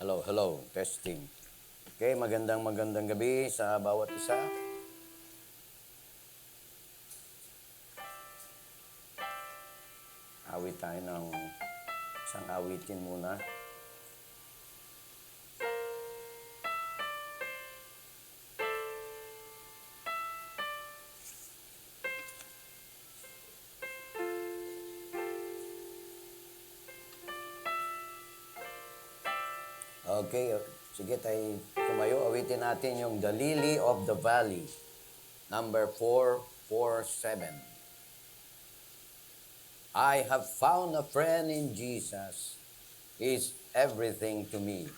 Hello, hello, testing. Okay, magandang gabi sa bawat isa. Awit tayo ng isang awitin muna. Okay, sige tayo tumayo. Awitin natin yung The Lily of the Valley, number 447. I have found a friend in Jesus. He's everything to me.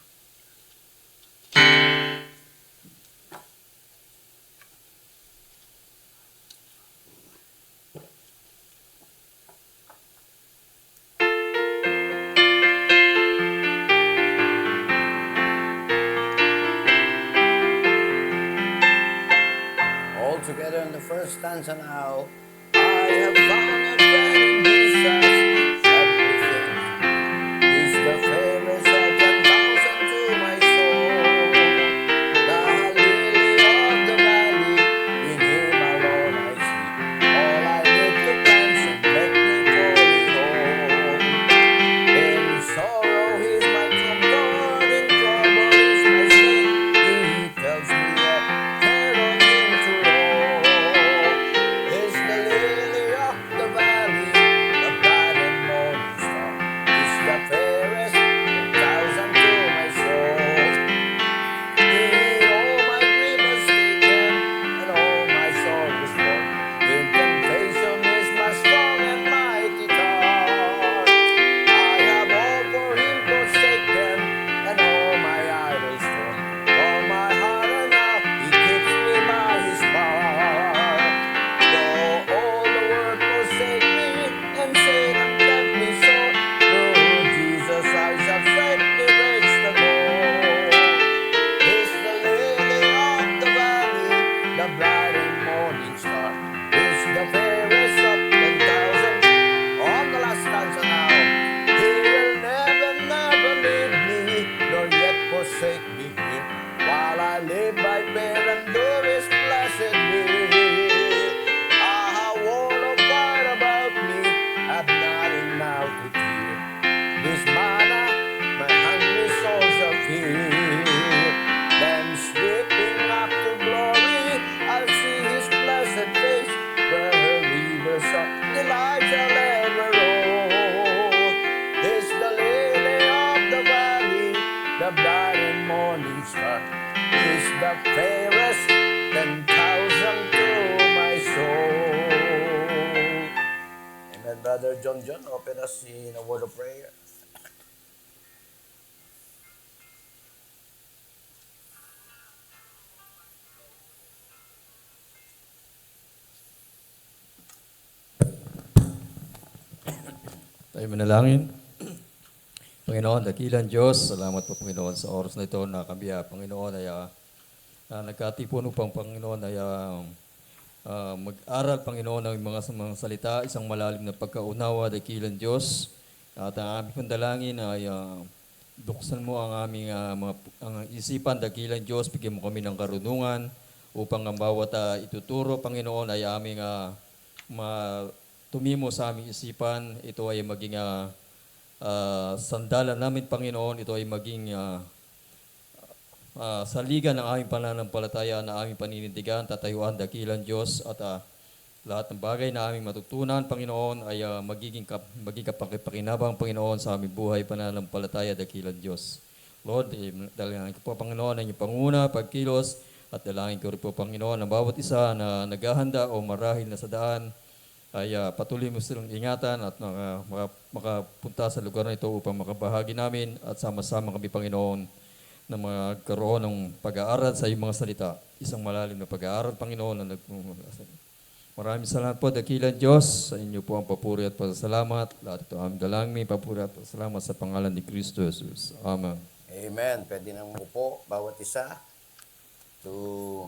All together in the first stanza now. I have found a friend in Jesus. Everything. He's the fairest of 10,000 to my soul. The lily of the valley, in him alone I see. All I need to cleanse and make me fully whole. In sorrow he's my comfort, in trouble he's my strength. He tells me that care on him to roll. He's the lily of the valley, the bright and morning star. He's the fairest of 1,000 to my soul. In all my grief was taken, and all my sorrows borne. In temptation is my strong and mighty God. I have all for him forsaken, and all my idols torn. All my heart and now he keeps me by his power. Though all the world forsake me, and Satan tempt me sore, through Jesus I shall safely reach the goal. He's the lily of the valley, the bright and morning star. He's the fairest of 10,000. On the last stanza now. He will never, never leave me, nor yet forsake me. While I live by faith and do his blessed will. Ah, how all of fight about me, have nothing now to fear. This manna, my hungry soul shall feed. Then sweeping up to glory, I'll see his blessed face, where her rivers of delight shall ever roll. He's the lily of the valley, the bright and morning star. He's the fairest 10,000 to my soul. Amen, Brother John. Open us in a word of prayer. Tayo manalangin. Panginoon, dakilang Diyos, salamat po Panginoon sa oras na ito na kami, Panginoon, ay nagkatipon upang Panginoon ay mag-aral, Panginoon, ng mga salita, isang malalim na pagkaunawa, dakilang Diyos. At ang aming pandalangin ay buksan mo ang aming ang isipan, dakilang Diyos, bigyan mo kami ng karunungan upang ang bawat ituturo, Panginoon, ay aming tumimo sa aming isipan. Ito ay maging sandalan namin, Panginoon. Ito ay maging saligan ng aming pananampalataya na aming paninindigan, tatayuan, dakilang Diyos. At lahat ng bagay na aming matutunan, Panginoon, ay magiging kapakipakinabang, Panginoon, sa aming buhay, pananampalataya, dakilang Diyos. Lord, dalangin ko po, Panginoon, ang inyong panguna, pagkilos, at dalangin ko rin po, Panginoon, ang bawat isa na naghahanda o marahil na sa daan, ay patuloy mo silang ingatan at makapunta sa lugar na ito upang makabahagi namin at sama-sama kami, Panginoon, na magkaroon ng pag-aaral sa iyong mga salita. Isang malalim na pag-aaral, Panginoon, na maraming salamat po, dakilang Diyos. Sa inyo po ang papuri at pasasalamat. Lahat ito aming dalangin, papuri at pasasalamat sa pangalan ni Kristo Jesus. Amen. Amen. Pwede nang upo, bawat isa, to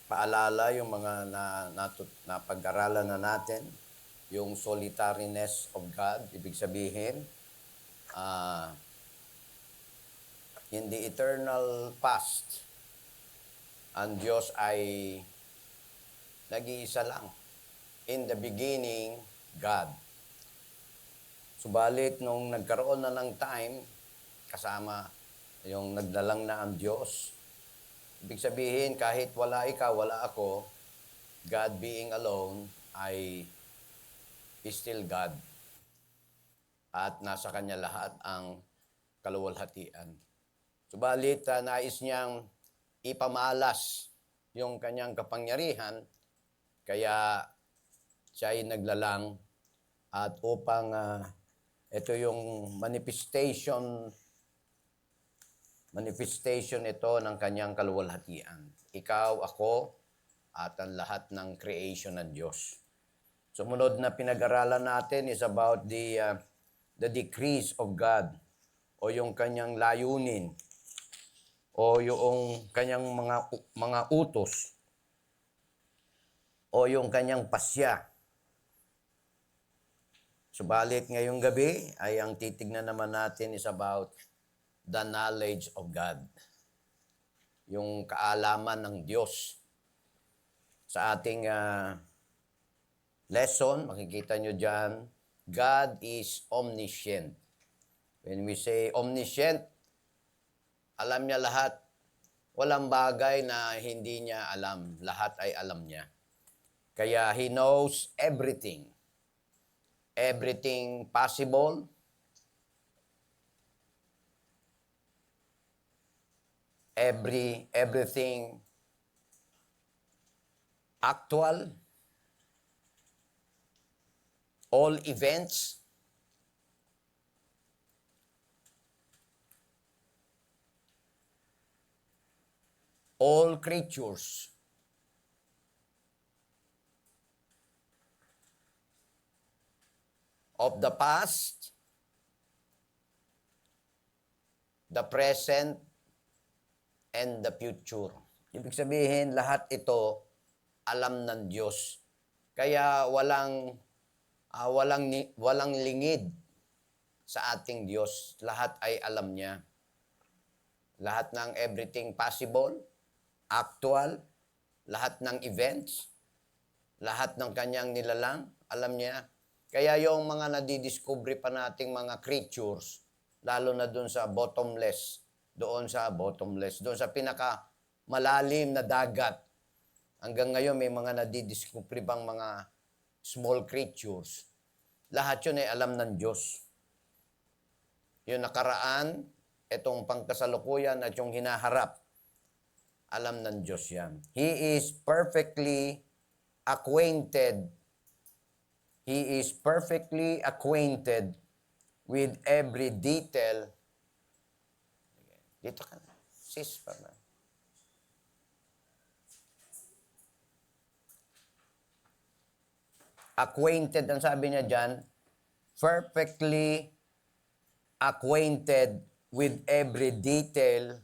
paalala yung mga napag-aralan na natin, yung solitariness of God. Ibig sabihin, in the eternal past, ang Diyos ay nag-iisa lang. In the beginning, God. Subalit, nung nagkaroon na ng time, kasama yung nagdalang na ang Diyos, ibig sabihin, kahit wala ikaw, wala ako, God being alone ay is still God. At nasa Kanya lahat ang kaluwalhatian. Subalit, nais niyang ipamalas yung Kanyang kapangyarihan, kaya siya ay naglalang at upang ito yung manifestation ito ng Kanyang kaluwalhatian. Ikaw, ako, at ang lahat ng creation ng Diyos. Sumunod na pinag-aralan natin is about the decrees of God o yung Kanyang layunin o yung Kanyang mga utos o yung Kanyang pasya. Subalit ngayong gabi ay ang titignan naman natin is about the knowledge of God. Yung kaalaman ng Diyos. Sa ating lesson, makikita nyo dyan, God is omniscient. When we say omniscient, alam niya lahat. Walang bagay na hindi niya alam. Lahat ay alam niya. Kaya He knows everything. Everything possible, everything actual, all events, all creatures, of the past, the present, and the future. Ibig sabihin, lahat ito alam ng Diyos. Kaya walang lingid sa ating Diyos. Lahat ay alam niya. Lahat ng everything possible, actual, lahat ng events, lahat ng kanyang nilalang, alam niya. Kaya yung mga nadidiscovery pa nating mga creatures, lalo na doon sa bottomless, doon sa pinaka malalim na dagat. Hanggang ngayon may mga nadidiscovery bang mga small creatures. Lahat yun ay alam ng Diyos. Yung nakaraan, itong pangkasalukuyan at yung hinaharap, alam ng Diyos yan. He is perfectly acquainted. He is perfectly acquainted with every detail. Dito ka na. Sis, pa na. Acquainted, ang sabi niya dyan, perfectly acquainted with every detail,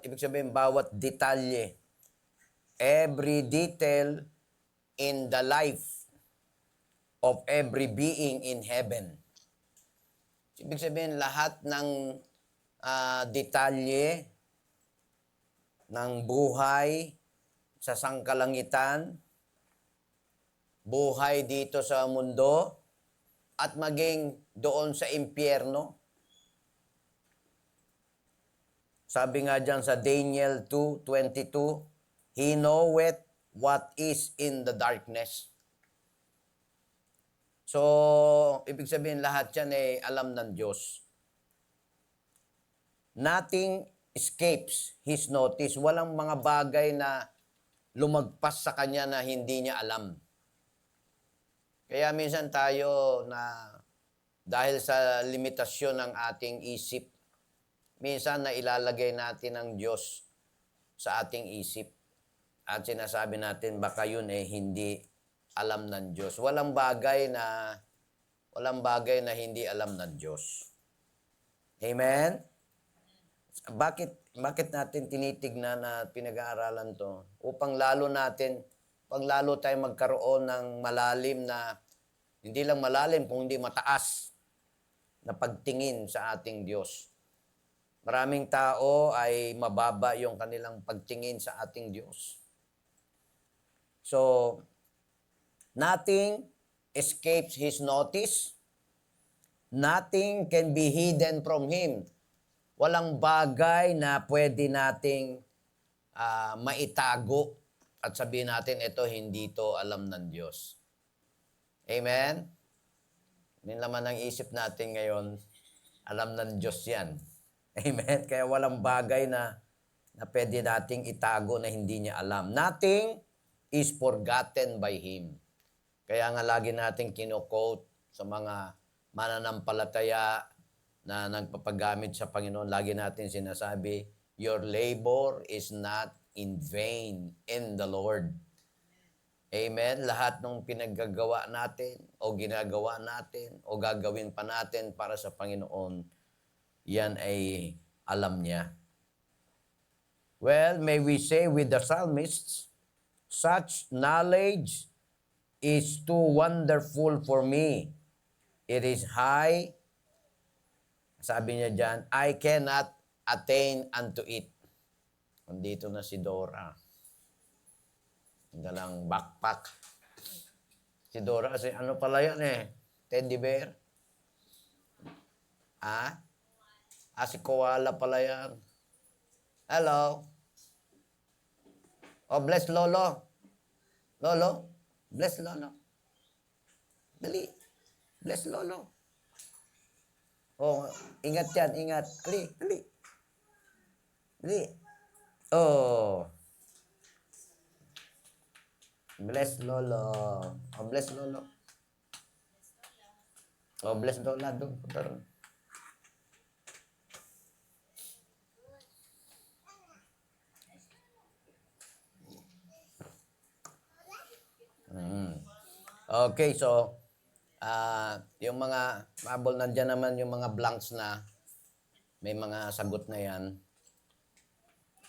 ibig sabihin, bawat detalye, every detail in the life of every being in heaven. Ibig sabihin, lahat ng detalye ng buhay sa sangkalangitan, buhay dito sa mundo, at maging doon sa impyerno. Sabi nga dyan sa Daniel 2:22, He knoweth what is in the darkness. So, ibig sabihin lahat yan ay alam ng Diyos. Nothing escapes His notice. Walang mga bagay na lumagpas sa Kanya na hindi niya alam. Kaya minsan tayo na dahil sa limitasyon ng ating isip, minsan na ilalagay natin ang Diyos sa ating isip. At sinasabi natin baka yun hindi alam ng Diyos. Walang bagay na hindi alam ng Diyos. Amen? Bakit natin tinitignan at pinag-aaralan to? Upang lalo tayo magkaroon ng malalim na, hindi lang malalim, kung hindi mataas na pagtingin sa ating Diyos. Maraming tao ay mababa yung kanilang pagtingin sa ating Diyos. So, nothing escapes His notice. Nothing can be hidden from Him. Walang bagay na pwede nating maitago at sabihin natin, ito, hindi to alam ng Diyos. Amen? Yung laman ng isip natin ngayon, alam ng Diyos yan. Amen? Kaya walang bagay na pwede nating itago na hindi niya alam. Nothing is forgotten by Him. Kaya nga lagi natin kino-quote sa mga mananampalataya na nagpapagamit sa Panginoon, lagi natin sinasabi, your labor is not in vain in the Lord. Amen? Lahat ng pinaggagawa natin o ginagawa natin o gagawin pa natin para sa Panginoon, yan ay alam niya. Well, may we say with the psalmists, such knowledge is too wonderful for me. It is high. Sabi niya dyan, I cannot attain unto it. Nandito na si Dora. Dalang backpack. Si Dora, kasi ano pala yan Teddy bear? Si koala pala yan. Hello? Oh, bless Lolo. Lolo? Bless Lolo. Dali. Bless Lolo. Oh, ingat yan, ingat. Dali, dali. Dali. Oh. Bless Lolo. Oh, bless Lolo. Oh, bless Lola. Doon, punta ron. Okay, so, yung mga, mabol, nandyan naman yung mga blanks na, may mga sagot na yan.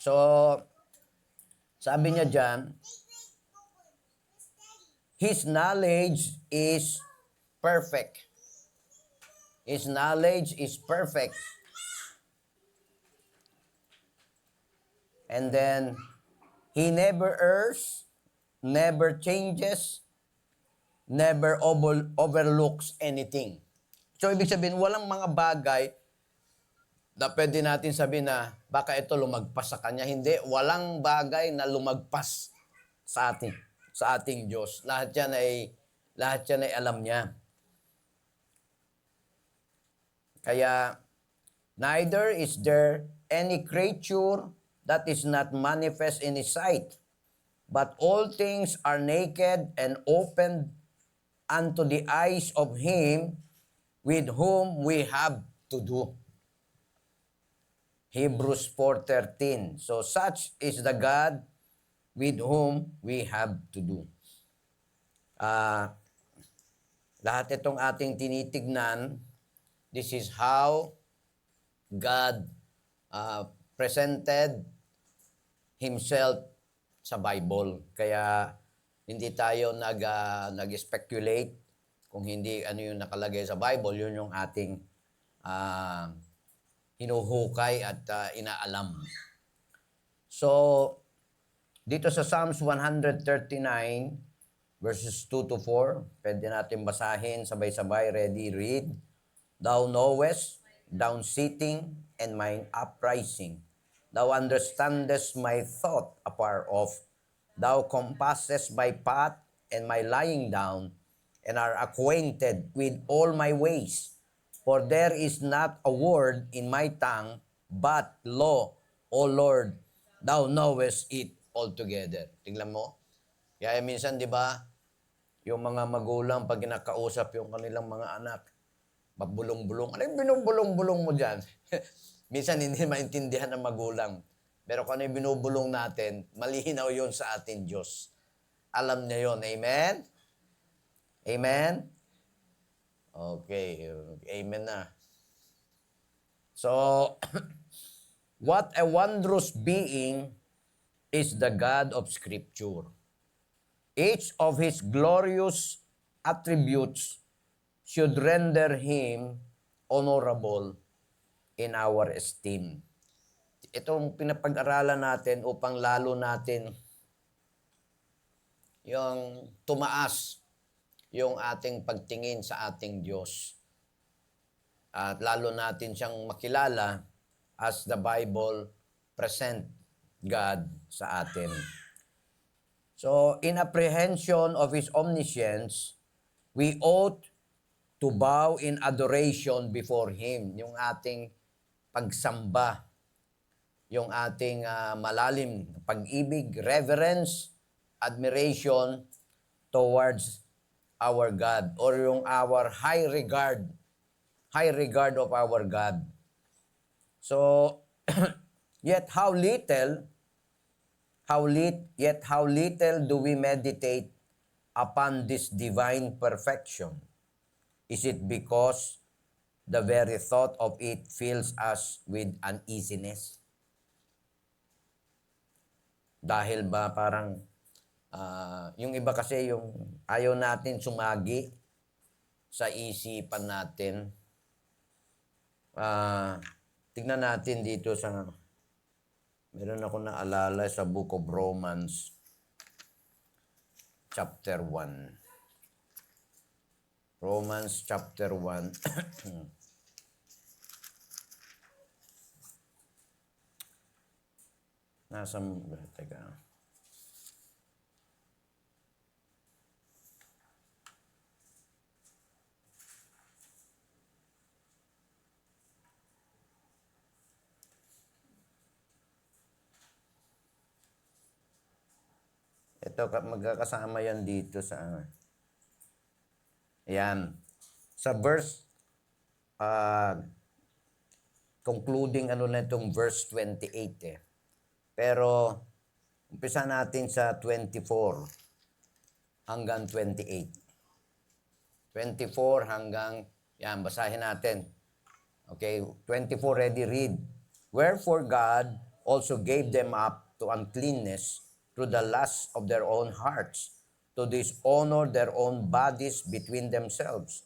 So, sabi niya dyan, His knowledge is perfect. His knowledge is perfect. And then, He never errs, never changes, never overlooks anything. So, ibig sabihin, walang mga bagay na pwede natin sabihin na baka ito lumagpas sa Kanya. Hindi, walang bagay na lumagpas sa ating Diyos. Lahat yan ay alam niya. Kaya, neither is there any creature that is not manifest in His sight, but all things are naked and opened unto the eyes of Him with whom we have to do. Hebrews 4:13. So such is the God with whom we have to do. Lahat itong ating tinitignan, this is how God presented Himself sa Bible. Kaya hindi tayo nag-speculate kung hindi ano yung nakalagay sa Bible, yun yung ating hinuhukay at inaalam. So, dito sa Psalms 139, verses 2 to 4, pwede natin basahin sabay-sabay. Ready, read. Thou knowest, down sitting, and mine uprising. Thou understandest my thought afar off. Thou compassest my path and my lying down, and are acquainted with all my ways. For there is not a word in my tongue, but lo, O Lord, Thou knowest it altogether. Tingnan mo. Kaya minsan, di ba, yung mga magulang, pag kinakausap yung kanilang mga anak, mabulong-bulong. Ano yung binubulong-bulong mo dyan? Minsan hindi maintindihan ng magulang. Pero kung ano yung binubulong natin, malinaw yon sa ating Diyos. Alam niya yon. Amen? Amen? Okay. Amen na. So, what a wondrous being is the God of Scripture. Each of His glorious attributes should render Him honorable in our esteem. itong pinapag-aralan natin upang lalo natin yung tumaas yung ating pagtingin sa ating Diyos. At lalo natin siyang makilala as the Bible present God sa atin. So, in apprehension of His omniscience, we ought to bow in adoration before Him. Yung ating pagsamba, yung ating malalim na pag-ibig, reverence, admiration towards our God, or yung our high regard of our God. So, yet how little do we meditate upon this divine perfection? Is it because the very thought of it fills us with uneasiness? Dahil ba parang, yung iba kasi yung ayaw natin sumagi sa isipan natin. Tignan natin dito sa, meron ako naalala sa Book of Romans, chapter 1. Romans chapter 1. Teka. Ito, magkakasama yan dito sa, ayan, sa verse, concluding na itong verse 28 eh. Pero, umpisa natin sa 24 hanggang 28. 24 hanggang, yan, basahin natin. Okay, 24, ready, read. Wherefore God also gave them up to uncleanness through the lust of their own hearts, to dishonor their own bodies between themselves,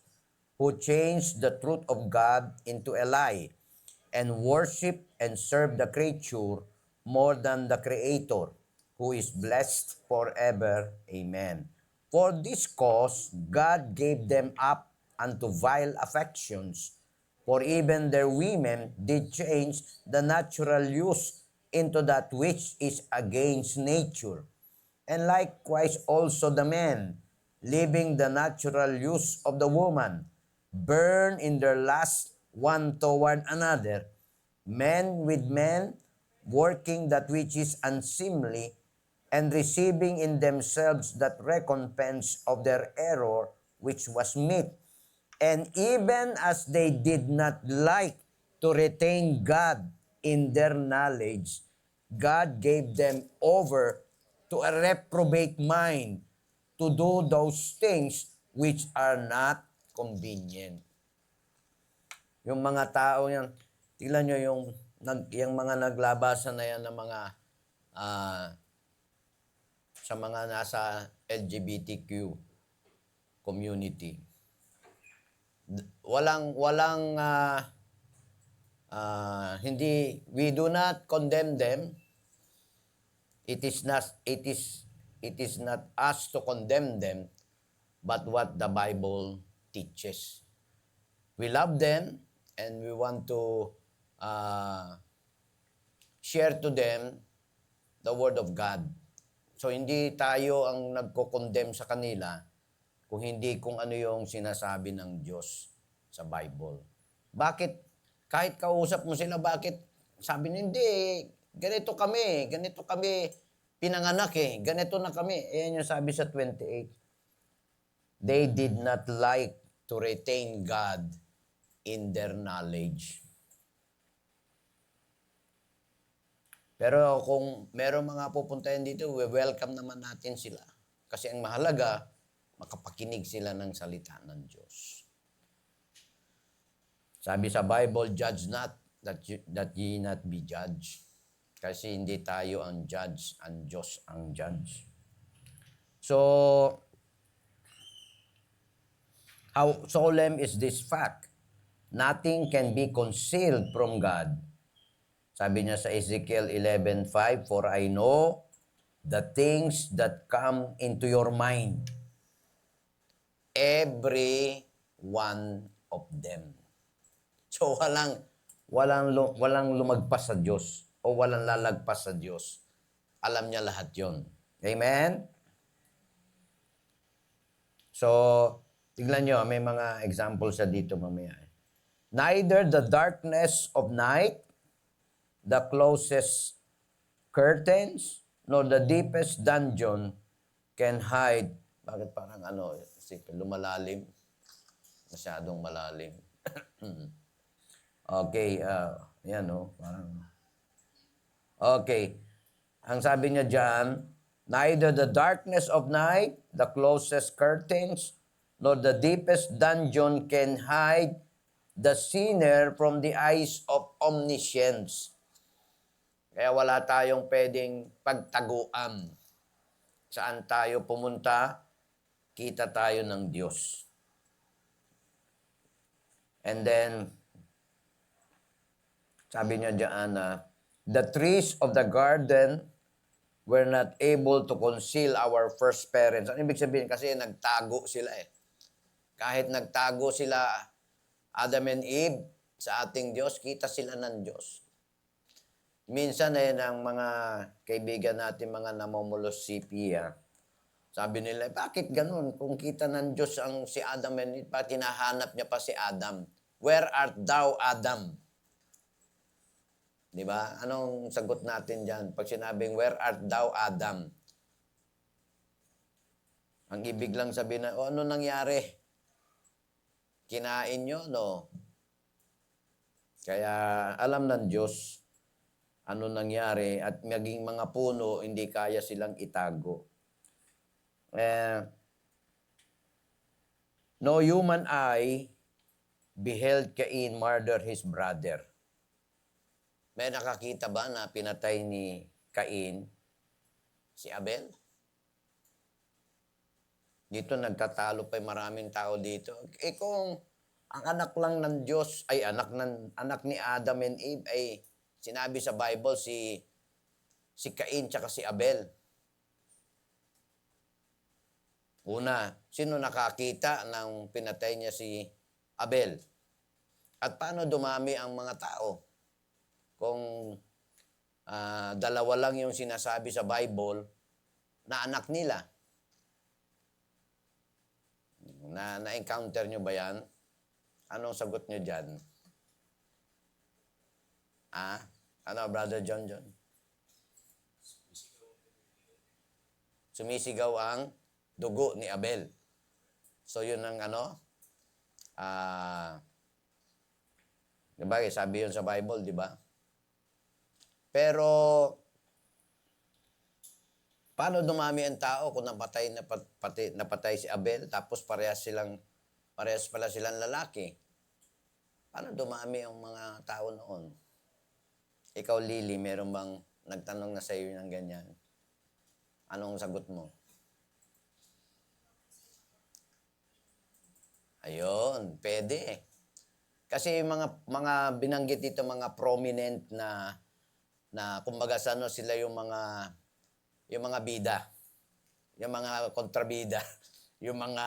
who changed the truth of God into a lie, and worship and serve the creature more than the Creator, who is blessed forever. Amen. For this cause God gave them up unto vile affections, for even their women did change the natural use into that which is against nature. And likewise also the men, leaving the natural use of the woman, burn in their lust one toward another, men with men, working that which is unseemly, and receiving in themselves that recompense of their error which was meet. And even as they did not like to retain God in their knowledge, God gave them over to a reprobate mind to do those things which are not convenient. Yung mga tao yan, tignan nyo yung mga naglabasan na yan ng mga sa mga nasa LGBTQ community. We do not condemn them. It is not us to condemn them, but what the Bible teaches. We love them and we want to share to them the Word of God. So hindi tayo ang nagko-condemn sa kanila, kung ano yung sinasabi ng Diyos sa Bible. Bakit? Kahit kausap mo sila, bakit? Sabi niya, hindi, ganito kami pinanganak ganito na kami. Ayan yung sabi sa 28. They did not like to retain God in their knowledge. Pero kung meron mga pupuntahan dito, we welcome naman natin sila. Kasi ang mahalaga, makapakinig sila ng salita ng Diyos. Sabi sa Bible, judge not, that ye not be judged. Kasi hindi tayo ang judge, ang Diyos ang judge. So, how solemn is this fact? Nothing can be concealed from God. Sabi niya sa Ezekiel 11:5, "For I know the things that come into your mind, every one of them." So walang lumagpas sa Diyos o walang lalagpas sa Diyos. Alam niya lahat 'yon. Amen? So, tignan nyo, may mga examples sa dito mamaya. Neither the darkness of night, the closest curtains, nor the deepest dungeon can hide. Bakit parang lumalalim? Masyadong malalim. Okay, yan parang... Okay, ang sabi niya dyan, neither the darkness of night, the closest curtains, nor the deepest dungeon can hide the sinner from the eyes of omniscience. Kaya wala tayong pwedeng pagtaguan. Saan tayo pumunta, kita tayo ng Diyos. And then, sabi niya dyan the trees of the garden were not able to conceal our first parents. Ano ibig sabihin? Kasi nagtago sila Kahit nagtago sila, Adam and Eve, sa ating Diyos, kita sila ng Diyos. Minsan ng mga kaibigan natin, mga namumulos CP, sabi nila, bakit ganun? Kung kita ng Diyos ang si Adam and Eve, bakit hinahanap niya pa si Adam? Where art thou, Adam? Di ba? Anong sagot natin dyan? Pag sinabing, where art thou, Adam? Ang ibig lang sabihin na, ano nangyari? Kinain nyo, no? Kaya alam ng Diyos ano nangyari at maging mga puno, hindi kaya silang itago. No human eye beheld Cain murder his brother. May nakakita ba na pinatay ni Cain si Abel? Dito nagtatalo pa maraming tao dito. Kung ang anak lang ng Diyos ay anak ni Adam and Eve ay sinabi sa Bible si Cain tsaka si Abel. Una, sino nakakita ng pinatay niya si Abel? At paano dumami ang mga tao? Kung dalawa lang yung sinasabi sa Bible na anak nila. Na-encounter nyo ba yan? Anong sagot nyo dyan? Ano, Brother John? Sumisigaw ang dugo ni Abel. So, yun ang diba? Sabi yun sa Bible, di ba? Pero, paano dumami ang tao kung napatay si Abel, tapos parehas pala silang lalaki? Paano dumami ang mga tao noon? Ikaw, Lily, meron bang nagtanong na sa iyo ng ganyan? Anong sagot mo? Ayun, pwede. Kasi mga binanggit dito, mga prominent na kumbaga sila yung mga bida, yung mga kontrabida, yung mga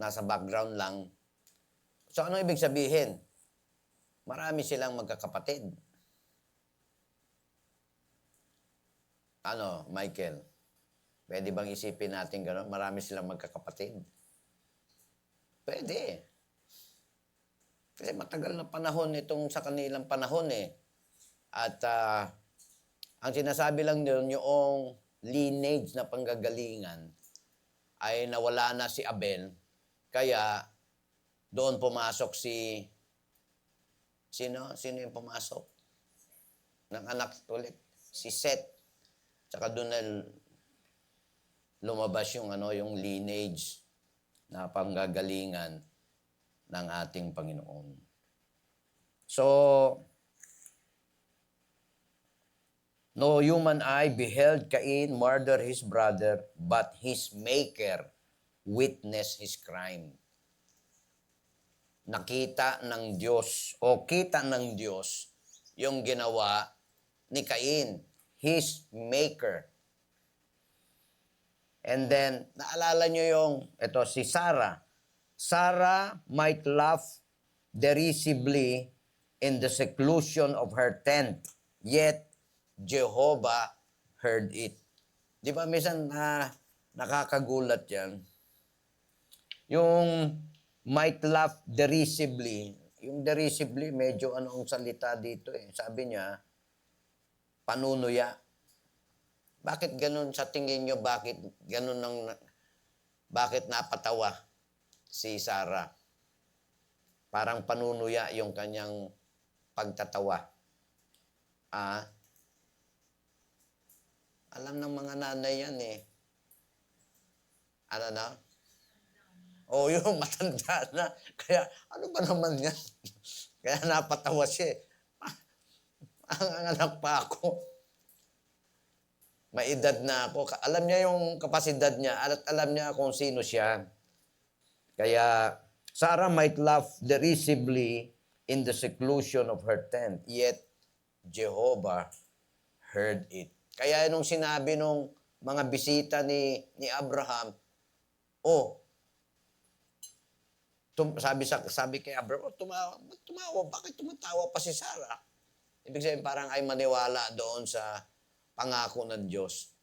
nasa background lang. So, ano ibig sabihin? Marami silang magkakapatid. Ano, Michael? Pwede bang isipin natin gano'n? Marami silang magkakapatid. Pwede. Kasi matagal na panahon itong sa kanilang panahon At ang sinasabi lang doon, yung lineage na panggagalingan ay nawala na si Abel. Kaya doon pumasok Sino yung pumasok? Ng anak ulit. Si Seth. Tsaka doon na lumabas yung lineage na panggagalingan ng ating Panginoon. So, no human eye beheld Cain murder his brother, but his maker witnessed his crime. Nakita ng Diyos o kita ng Diyos yung ginawa ni Cain, his maker. And then, naalala nyo yung, ito, si Sarah. Sarah might laugh derisively in the seclusion of her tent, yet Jehovah heard it. Di ba, minsan nakakagulat yan? Yung might laugh derisively, yung derisively, medyo anong salita dito eh. Sabi niya, panunuya. Bakit ganun sa tingin nyo? Bakit ganun bakit napatawa si Sarah? Parang panunuya yung kanyang pagtatawa. Alam ng mga nanay yan eh. Ano na? Oh, yung matanda na. Kaya, ano ba naman yan? Kaya napatawa siya eh. Ang anak pa ako. May edad na ako. Alam niya yung kapasidad niya at alam niya kung sino siya. Kaya, Sarah might laugh derisively in the seclusion of her tent, yet Jehovah heard it. Kaya nung sinabi nung mga bisita ni Abraham, sabi kay Abraham, tumawa, bakit tumatawa pa si Sarah? Ibig sabihin parang ay maniwala doon sa pangako ng Diyos.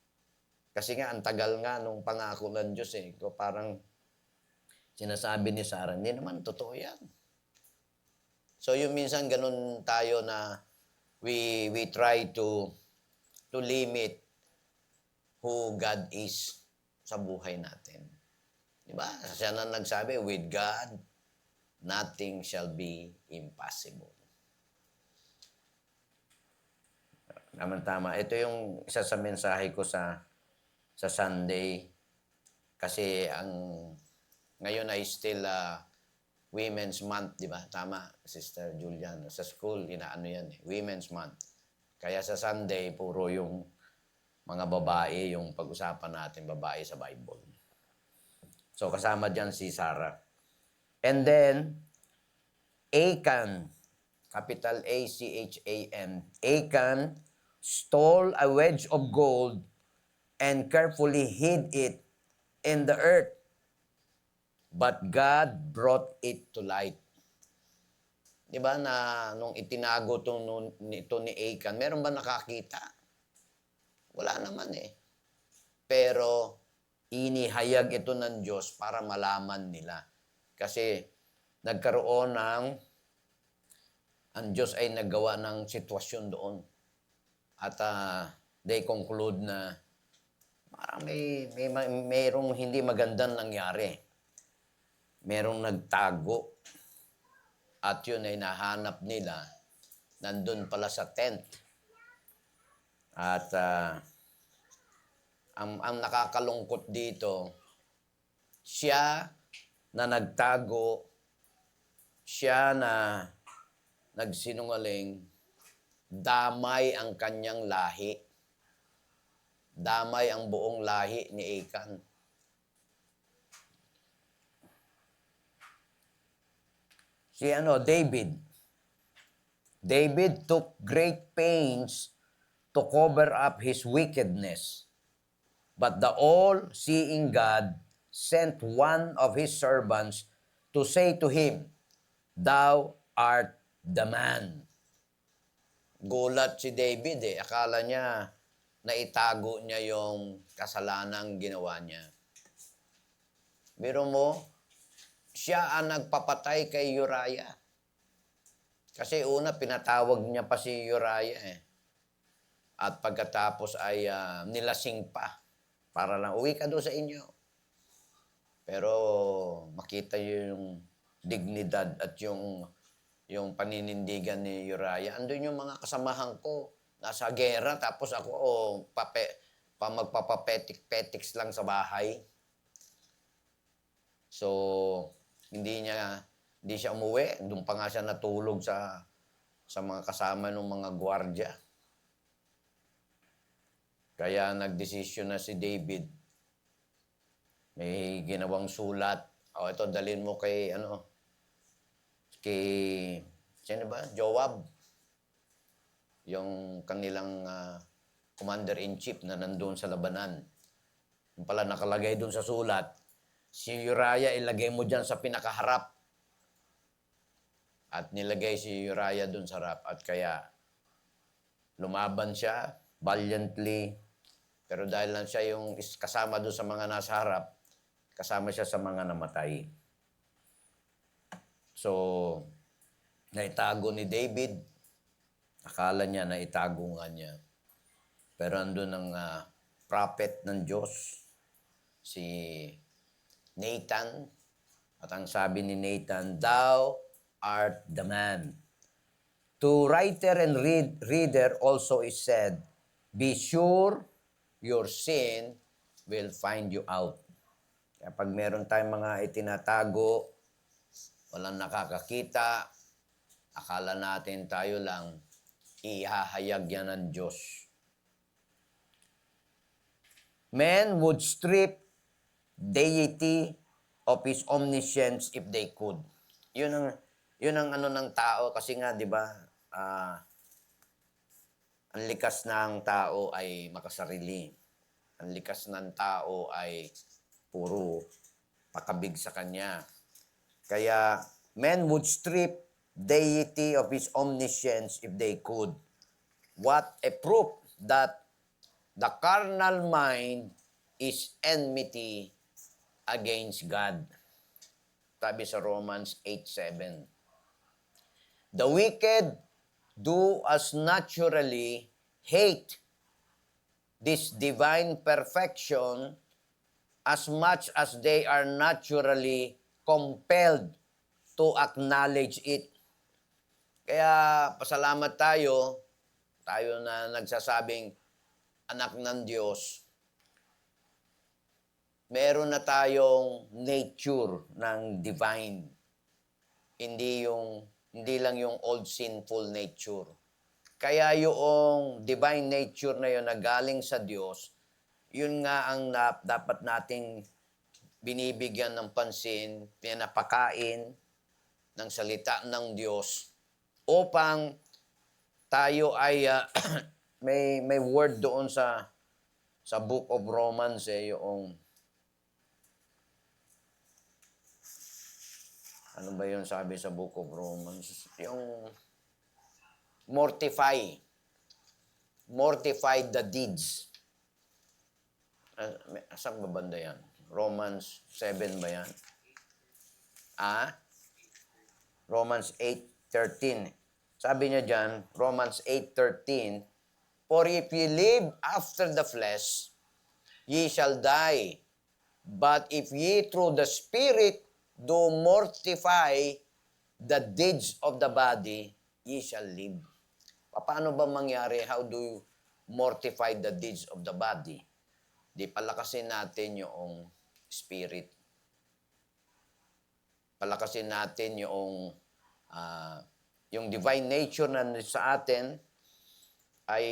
Kasi nga, ang tagal nga nung pangako ng Diyos eh. Parang sinasabi ni Sarah, hindi naman, totoo yan. So yung minsan ganun tayo na we try to limit who God is sa buhay natin. Diba? Siya na nagsabi, with God, nothing shall be impossible. Tama. Ito yung isa sa mensahe ko sa Sunday. Kasi ngayon ay still Women's Month, di ba? Tama, Sister Julian. Sa school, inaano yan eh. Women's Month. Kaya sa Sunday, puro yung mga babae, yung pag-usapan natin, babae sa Bible. So, kasama dyan si Sarah. And then, Achan, capital A-C-H-A-N, Achan stole a wedge of gold and carefully hid it in the earth. But God brought it to light. Di ba na nung itinago ito ni Achan, meron ba nakakita? Wala naman eh. Pero inihayag ito ng Diyos para malaman nila. Kasi nagkaroon ang Diyos ay naggawa ng sitwasyon doon. At they conclude na parang mayroong hindi magandang nangyari. Merong nagtago. At yun ay nahanap nila. Nandun pala sa tent. At ang nakakalungkot dito, siya na nagtago, siya na nagsinungaling, damay ang kanyang lahi. Damay ang buong lahi ni Achan. Si David. David took great pains to cover up his wickedness. But the all-seeing God sent one of his servants to say to him, "Thou art the man." Gulat si David eh. Akala niya naitago niya yung kasalanang ginawa niya. Biro mo, siya ang nagpapatay kay Uriah. Kasi una, pinatawag niya pa si Uriah eh. At pagkatapos ay nilasing pa. Para lang, uwi ka doon sa inyo. Pero makita yung dignidad at yung paninindigan ni Uriah. Andun yung mga kasamahan ko. Nasa gera, tapos ako magpapapetik-petiks lang sa bahay. So, hindi siya umuwi. Doon pa nga siya natulog sa mga kasama ng mga gwardya. Kaya nagdesisyon na si David. May ginawang sulat. Ito, dalhin mo kay sino ba? Joab. yung kanilang commander-in-chief na nandun sa labanan. Yung pala nakalagay dun sa sulat, si Uriah ilagay mo dyan sa pinakaharap. At nilagay si Uriah dun sa harap. At kaya lumaban siya valiantly. Pero dahil lang siya yung kasama dun sa mga nasa harap, kasama siya sa mga namatay. So, naitago ni David. Akala niya na itago nga niya. Pero andun ang prophet ng Diyos, si Nathan. At ang sabi ni Nathan, "Thou art the man." To writer and reader also is said, "Be sure your sin will find you out." Kaya pag meron tayong mga itinatago, walang nakakakita, akala natin tayo lang, ihahayag yan ng Diyos. Men would strip deity of his omniscience if they could. Yun ang ano ng tao kasi nga 'di ba? Ang likas ng tao ay makasarili. Ang likas ng tao ay puro pakabig sa kanya. Kaya men would strip deity of his omniscience if they could. What a proof that the carnal mind is enmity against God. Sabi sa Romans 8:7. The wicked do as naturally hate this divine perfection as much as they are naturally compelled to acknowledge it. Kaya pasalamat tayo na nagsasabing anak ng Diyos, meron na tayong nature ng divine. Hindi lang yung old sinful nature. Kaya yung divine nature na yun na galing sa Diyos, yun nga ang dapat nating binibigyan ng pansin, pinapakain ng salita ng Diyos upang tayo ay may word doon sa Book of Romans yung ano ba yun sabi sa Book of Romans? Yung mortify the deeds. Saan ba banda yan? Romans 7 ba yan? Romans 8:13. Sabi niya dyan, Romans 8:13, "For if ye live after the flesh, ye shall die. But if ye through the Spirit do mortify the deeds of the body, ye shall live." Paano ba mangyari? How do you mortify the deeds of the body? Di palakasin natin yung spirit. Palakasin natin yung divine nature na sa atin ay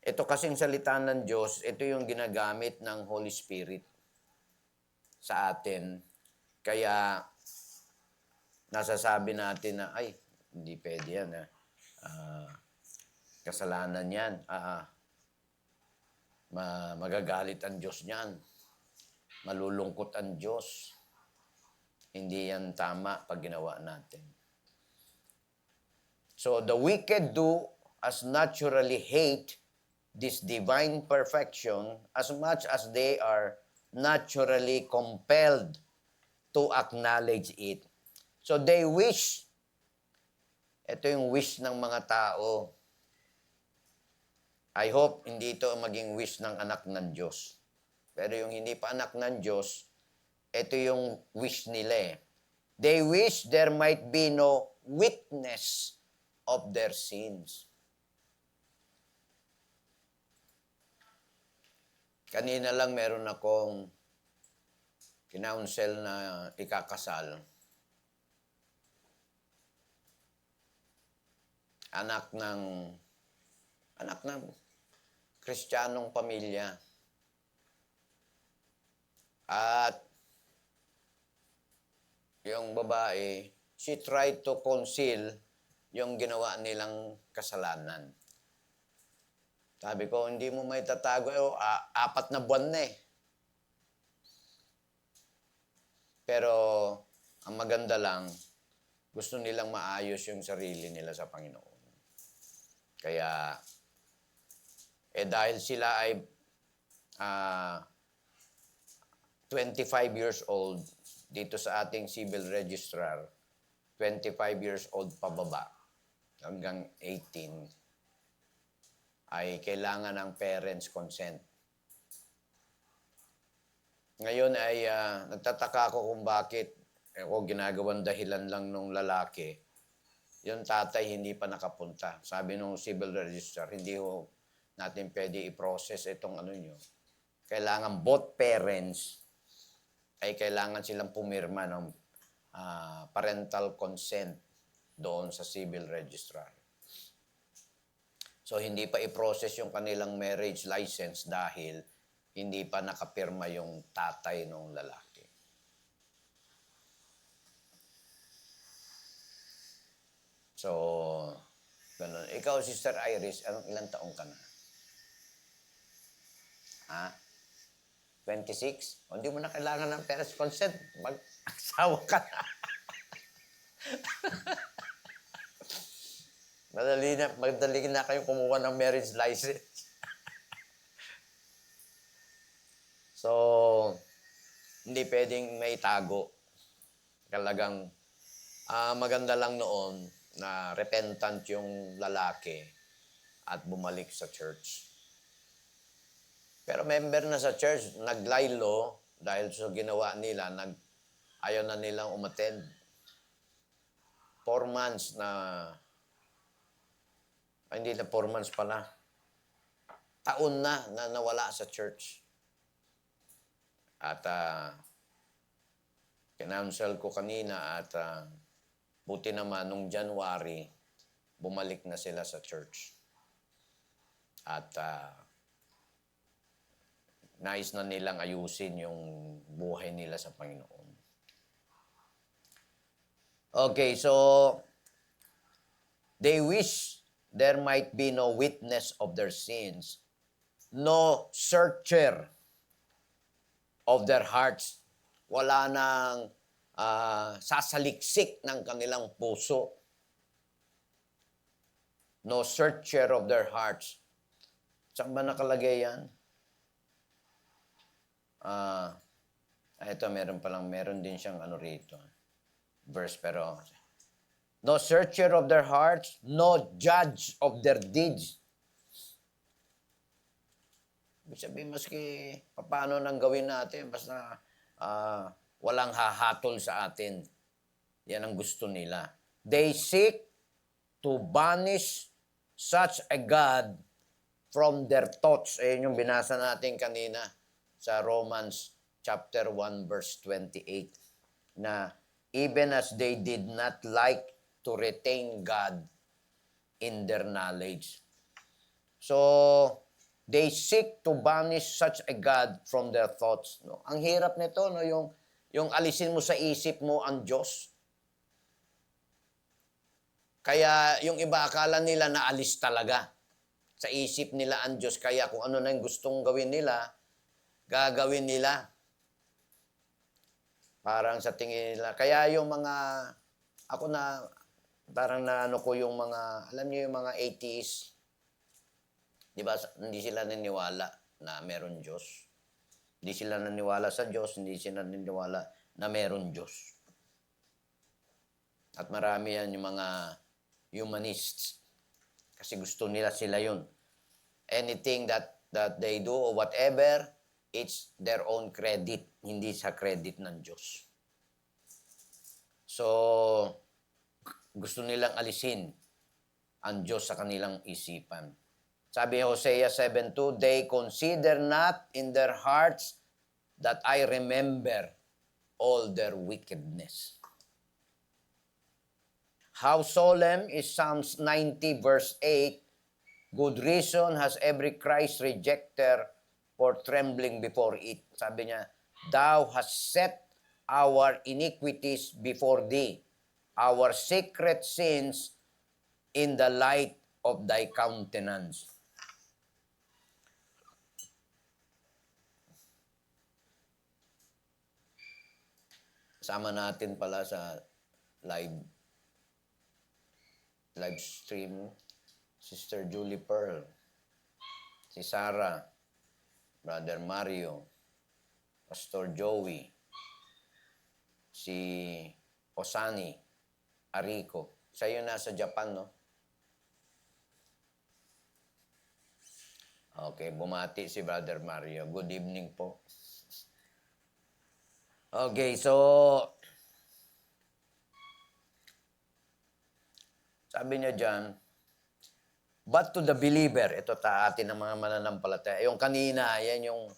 ito kasing salita ng Diyos, ito yung ginagamit ng Holy Spirit sa atin. Kaya nasasabi natin na, ay, hindi pwede yan. Kasalanan yan. Magagalit ang Diyos niyan. Malulungkot ang Diyos. Hindi yan tama pag ginawa natin. So the wicked do as naturally hate this divine perfection as much as they are naturally compelled to acknowledge it. So they wish, ito yung wish ng mga tao. I hope hindi ito maging wish ng anak ng Diyos. Pero yung hindi pa anak ng Diyos, ito yung wish nila eh. They wish there might be no witness of their sins. Kanina lang meron akong kinounsel na ikakasal. Anak ng Kristiyanong pamilya. At yung babae, she tried to conceal yung ginawa nilang kasalanan. Sabi ko, hindi mo may tatago, 4 na buwan na eh. Pero, ang maganda lang, gusto nilang maayos yung sarili nila sa Panginoon. Kaya, dahil sila ay 25 years old, dito sa ating civil registrar, 25 years old pababa, hanggang 18, ay kailangan ng parents' consent. Ngayon ay nagtataka ako kung bakit ginagawang dahilan lang nung lalaki, yung tatay hindi pa nakapunta. Sabi nung civil registrar, hindi ho natin pwede i-process itong ano nyo. Kailangan both parents ay kailangan silang pumirma ng parental consent doon sa civil registrar. So, hindi pa i-process yung kanilang marriage license dahil hindi pa nakapirma yung tatay ng lalaki. So, ganun. Ikaw, Sister Iris, ilang taong ka na? Ha? 26? O, hindi mo na kailangan ng parents' consent. Mag-asawa ka na. Madali na kayong kumuha ng marriage license. So, hindi pwedeng may tago. Talagang maganda lang noon na repentant yung lalaki at bumalik sa church. Pero member na sa church, naglaylo dahil sa ginawa nila, ayaw na nilang umattend. 4 months na, hindi na 4 months pala, taon na nawala sa church. At kinounsel ko kanina at buti naman nung January, bumalik na sila sa church. At nais na nilang ayusin yung buhay nila sa Panginoon. Okay, so they wish there might be no witness of their sins, no searcher of their hearts. Wala nang sasaliksik ng kanilang puso. No searcher of their hearts. Saan ba nakalagay yan? Ito, meron din siyang rito. Verse, pero, no searcher of their hearts, no judge of their deeds. Ibig sabihin, maski paano nang gawin natin, basta walang hahatol sa atin. Yan ang gusto nila. They seek to banish such a God from their thoughts. Ayun yung binasa natin kanina sa Romans chapter 1 verse 28 na even as they did not like to retain God in their knowledge. So, they seek to banish such a God from their thoughts. No? Ang hirap nito, no? Yung alisin mo sa isip mo ang Diyos. Kaya yung iba akala nila na alis talaga. Sa isip nila ang Diyos. Kaya kung ano na yung gustong gawin nila, gagawin nila. Parang sa tingin nila. Kaya yung mga, ako na, parang naano ko yung mga, alam niyo yung mga atheists, di ba, hindi sila naniniwala na meron Diyos. Hindi sila naniniwala sa Diyos, hindi sila naniniwala na meron Diyos. At marami yan yung mga humanists. Kasi gusto nila sila yun. Anything that they do or whatever, it's their own credit, hindi sa credit ng Diyos. So, gusto nilang alisin ang Diyos sa kanilang isipan. Sabi Hosea 7:2, they consider not in their hearts that I remember all their wickedness. How solemn is Psalms 90 verse 8, good reason has every Christ rejecter for trembling before it. Sabi niya, thou hast set our iniquities before thee, our secret sins in the light of thy countenance. Sama natin pala sa live stream, Sister Julie Pearl, si Sarah, Brother Mario, Pastor Joey, si Osani Arico. Sa'yo nasa Japan, no? Okay, bumati si Brother Mario. Good evening po. Okay, so sabi niya dyan, but to the believer, ito atin ng mga mananampalataya. Yung kanina, yan yung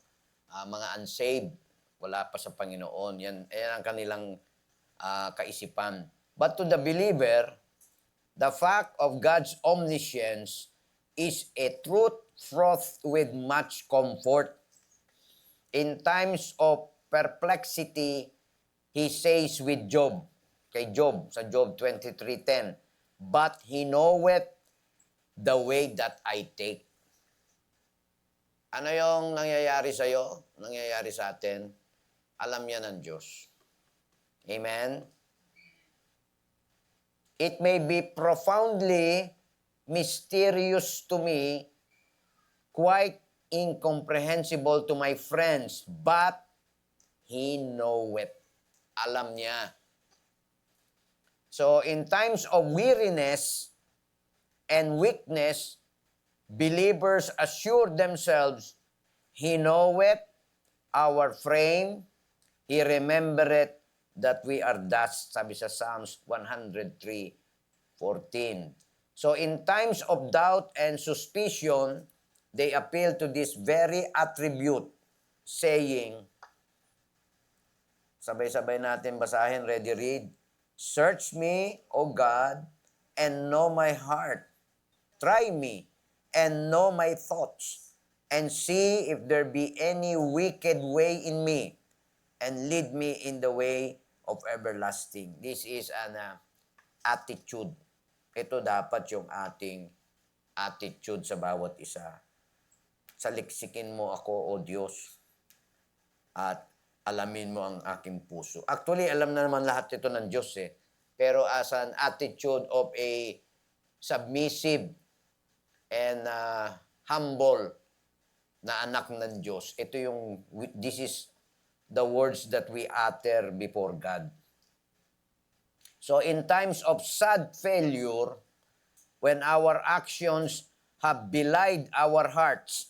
mga unsaved, wala pa sa Panginoon. Yan ang kanilang kaisipan. But to the believer, the fact of God's omniscience is a truth fraught with much comfort. In times of perplexity, he says with Job, kay Job, sa Job 23:10, but he knoweth the way that I take. Ano yung nangyayari sa'yo? Nangyayari sa atin? Alam niya ng Diyos. Amen? It may be profoundly mysterious to me, quite incomprehensible to my friends, but He knoweth. Alam niya. So, in times of weariness and weakness, believers assure themselves, He knoweth our frame, He remembereth that we are dust, sabi sa Psalms 103:14. So, in times of doubt and suspicion, they appeal to this very attribute, saying, sabay-sabay natin basahin, ready, read, search me, O God, and know my heart. Try me, and know my thoughts, and see if there be any wicked way in me, and lead me in the way of everlasting. This is an attitude. Ito dapat yung ating attitude sa bawat isa. Saliksikin mo ako, O Diyos, at alamin mo ang aking puso. Actually, alam na naman lahat ito ng Diyos eh. Pero as an attitude of a submissive and humble na anak ng Diyos, this is the words that we utter before God. So in times of sad failure, when our actions have belied our hearts,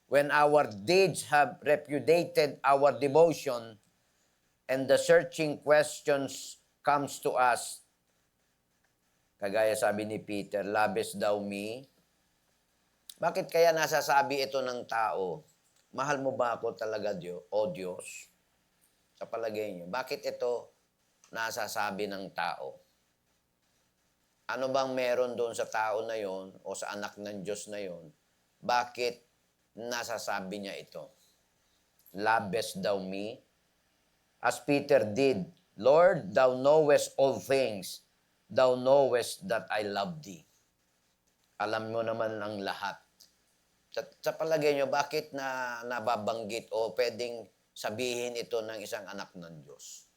when our deeds have repudiated our devotion, and the searching questions comes to us, kagaya sabi ni Peter, "Lovest thou me?" Bakit kaya nasasabi ito ng tao? Mahal mo ba ako talaga, O Diyos? Sa palagay niyo, bakit ito nasasabi ng tao? Ano bang meron doon sa tao na yon o sa anak ng Diyos na yon? Bakit nasasabi niya ito? Lovest thou me? As Peter did, Lord, thou knowest all things. Thou knowest that I love thee. Alam mo naman ang lahat. Sa palagay niyo, bakit nababanggit o pwedeng sabihin ito ng isang anak ng Diyos?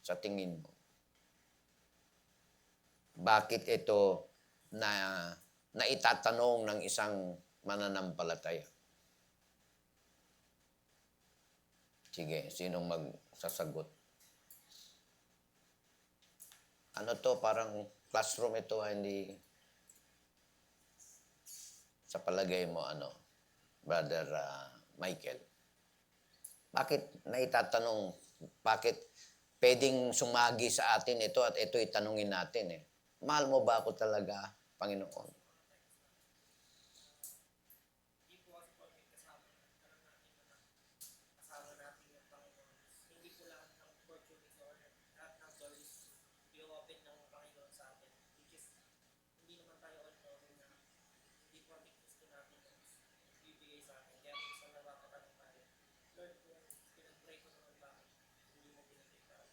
Sa tingin mo? Bakit ito na itatanong ng isang mananampalataya? Sige, sinong magsasagot? Ano to? Parang classroom ito, hindi... Sa palagay mo, Brother Michael? Bakit naitatanong? Bakit pwedeng sumagi sa atin ito at ito itanungin natin eh? Mahal mo ba ako talaga, Panginoon?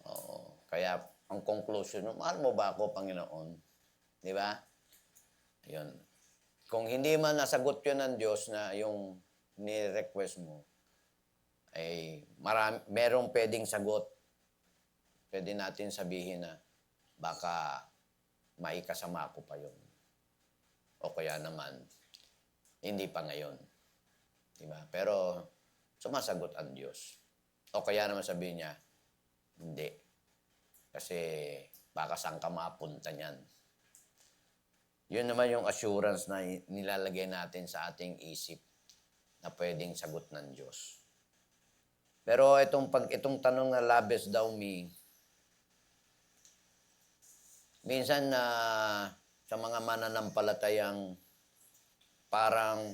Oo. Kaya ang conclusion, mahal mo ba ako, Panginoon? Di ba? Yun. Kung hindi man nasagot yun ng Diyos na yung ni-request mo, ay merong pwedeng sagot. Pwede natin sabihin na baka maikasama ko pa yun. O kaya naman, hindi pa ngayon. Diba? Pero sumasagot ang Diyos. O kaya naman sabihin niya, hindi. Kasi baka saan ka mapunta niyan. Yun naman yung assurance na nilalagay natin sa ating isip na pwedeng sagot ng Diyos. Pero itong tanong na labes daw me, minsan na sa mga mananampalatayang parang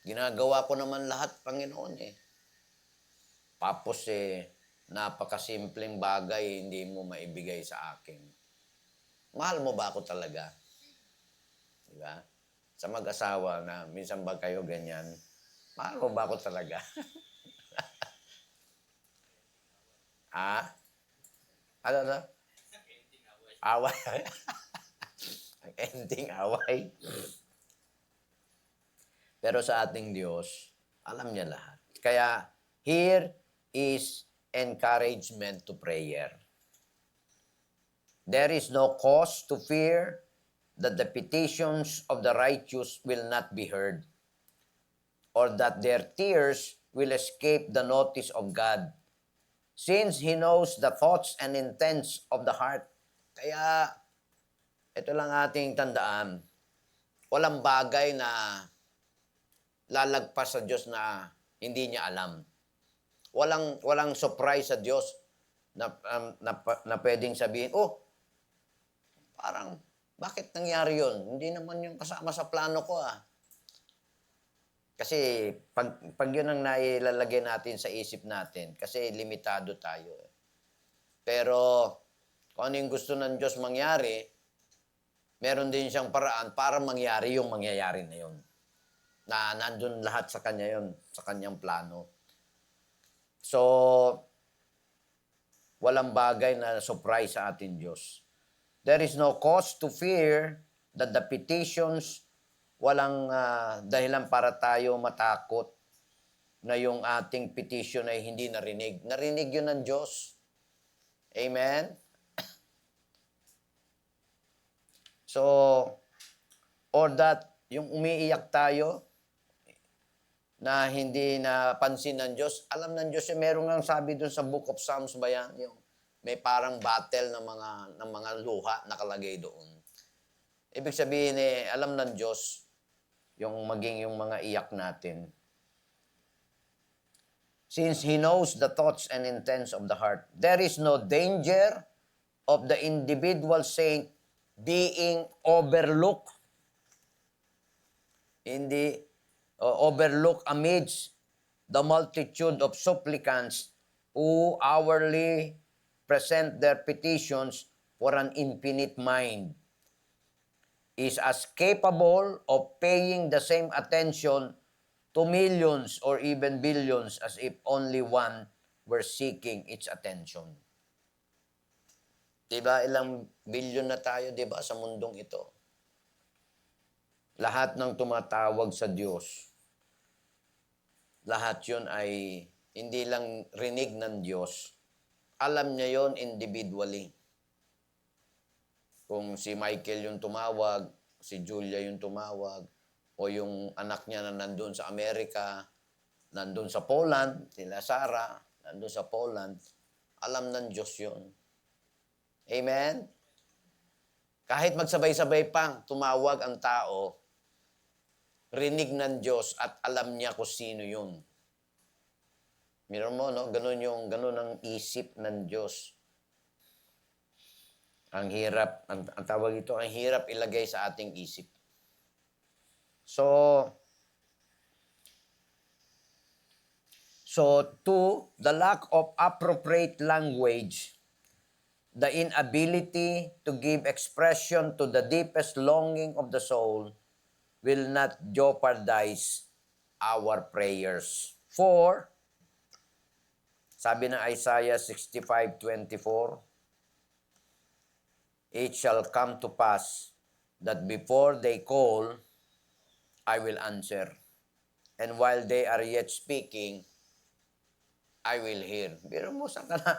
ginagawa ko naman lahat, Panginoon eh. Tapos napakasimpleng bagay hindi mo maibigay sa akin. Mahal mo ba ako talaga? Diba? Sa mag-asawa na minsan ba kayo ganyan, mahal mo ba ako talaga? Ano na? Away. Ang ending away. Pero sa ating Diyos, alam niya lahat. Kaya, here is encouragement to prayer. There is no cause to fear that the petitions of the righteous will not be heard, or that their tears will escape the notice of God, since He knows the thoughts and intents of the heart. Kaya, ito lang ating tandaan, walang bagay na lalagpas sa Diyos na hindi niya alam. Walang surprise sa Diyos na pwedeng sabihin, parang, bakit nangyari yun? Hindi naman yung kasama sa plano ko Kasi pag yun ang nailalagay natin sa isip natin, kasi limitado tayo. Pero kung ano yung gusto ng Diyos mangyari, meron din siyang paraan para mangyari yung mangyayari na yun. Na nandun lahat sa Kanya yun, sa Kanyang plano. So, walang bagay na surprise sa ating Diyos. There is no cause to fear that the petitions, walang dahilan para tayo matakot na yung ating petition ay hindi narinig. Narinig yun ng Diyos. Amen? So, or that yung umiiyak tayo na hindi napansin ng Diyos, alam ng Diyos yung merong nga sabi dun sa Book of Psalms ba yan? Yung may parang battle ng mga luha nakalagay doon. Ibig sabihin alam ng Diyos yung maging yung mga iyak natin. Since He knows the thoughts and intents of the heart, there is no danger of the individual saint being overlooked. Overlooked amidst the multitude of supplicants who hourly present their petitions, for an infinite mind is as capable of paying the same attention to millions or even billions as if only one were seeking its attention. Diba, ilang bilyon na tayo, diba, sa mundong ito? Lahat ng tumatawag sa Diyos, lahat yun ay hindi lang rinig ng Diyos. Alam niya yon individually. Kung si Michael yung tumawag, si Julia yung tumawag, o yung anak niya na nandun sa Amerika, nandun sa Poland, sila Sarah, nandun sa Poland, alam ng Diyos yun. Amen? Kahit magsabay-sabay pang tumawag ang tao, rinig ng Diyos at alam niya kung sino yun. Meron mo, no? Ganun ang isip ng Diyos. Ang hirap, ang tawag ito, ang hirap ilagay sa ating isip. So, two, the lack of appropriate language, the inability to give expression to the deepest longing of the soul will not jeopardize our prayers. For, sabi ng Isaiah 65:24, it shall come to pass that before they call, I will answer. And while they are yet speaking, I will hear. Pero mo, saan ka na?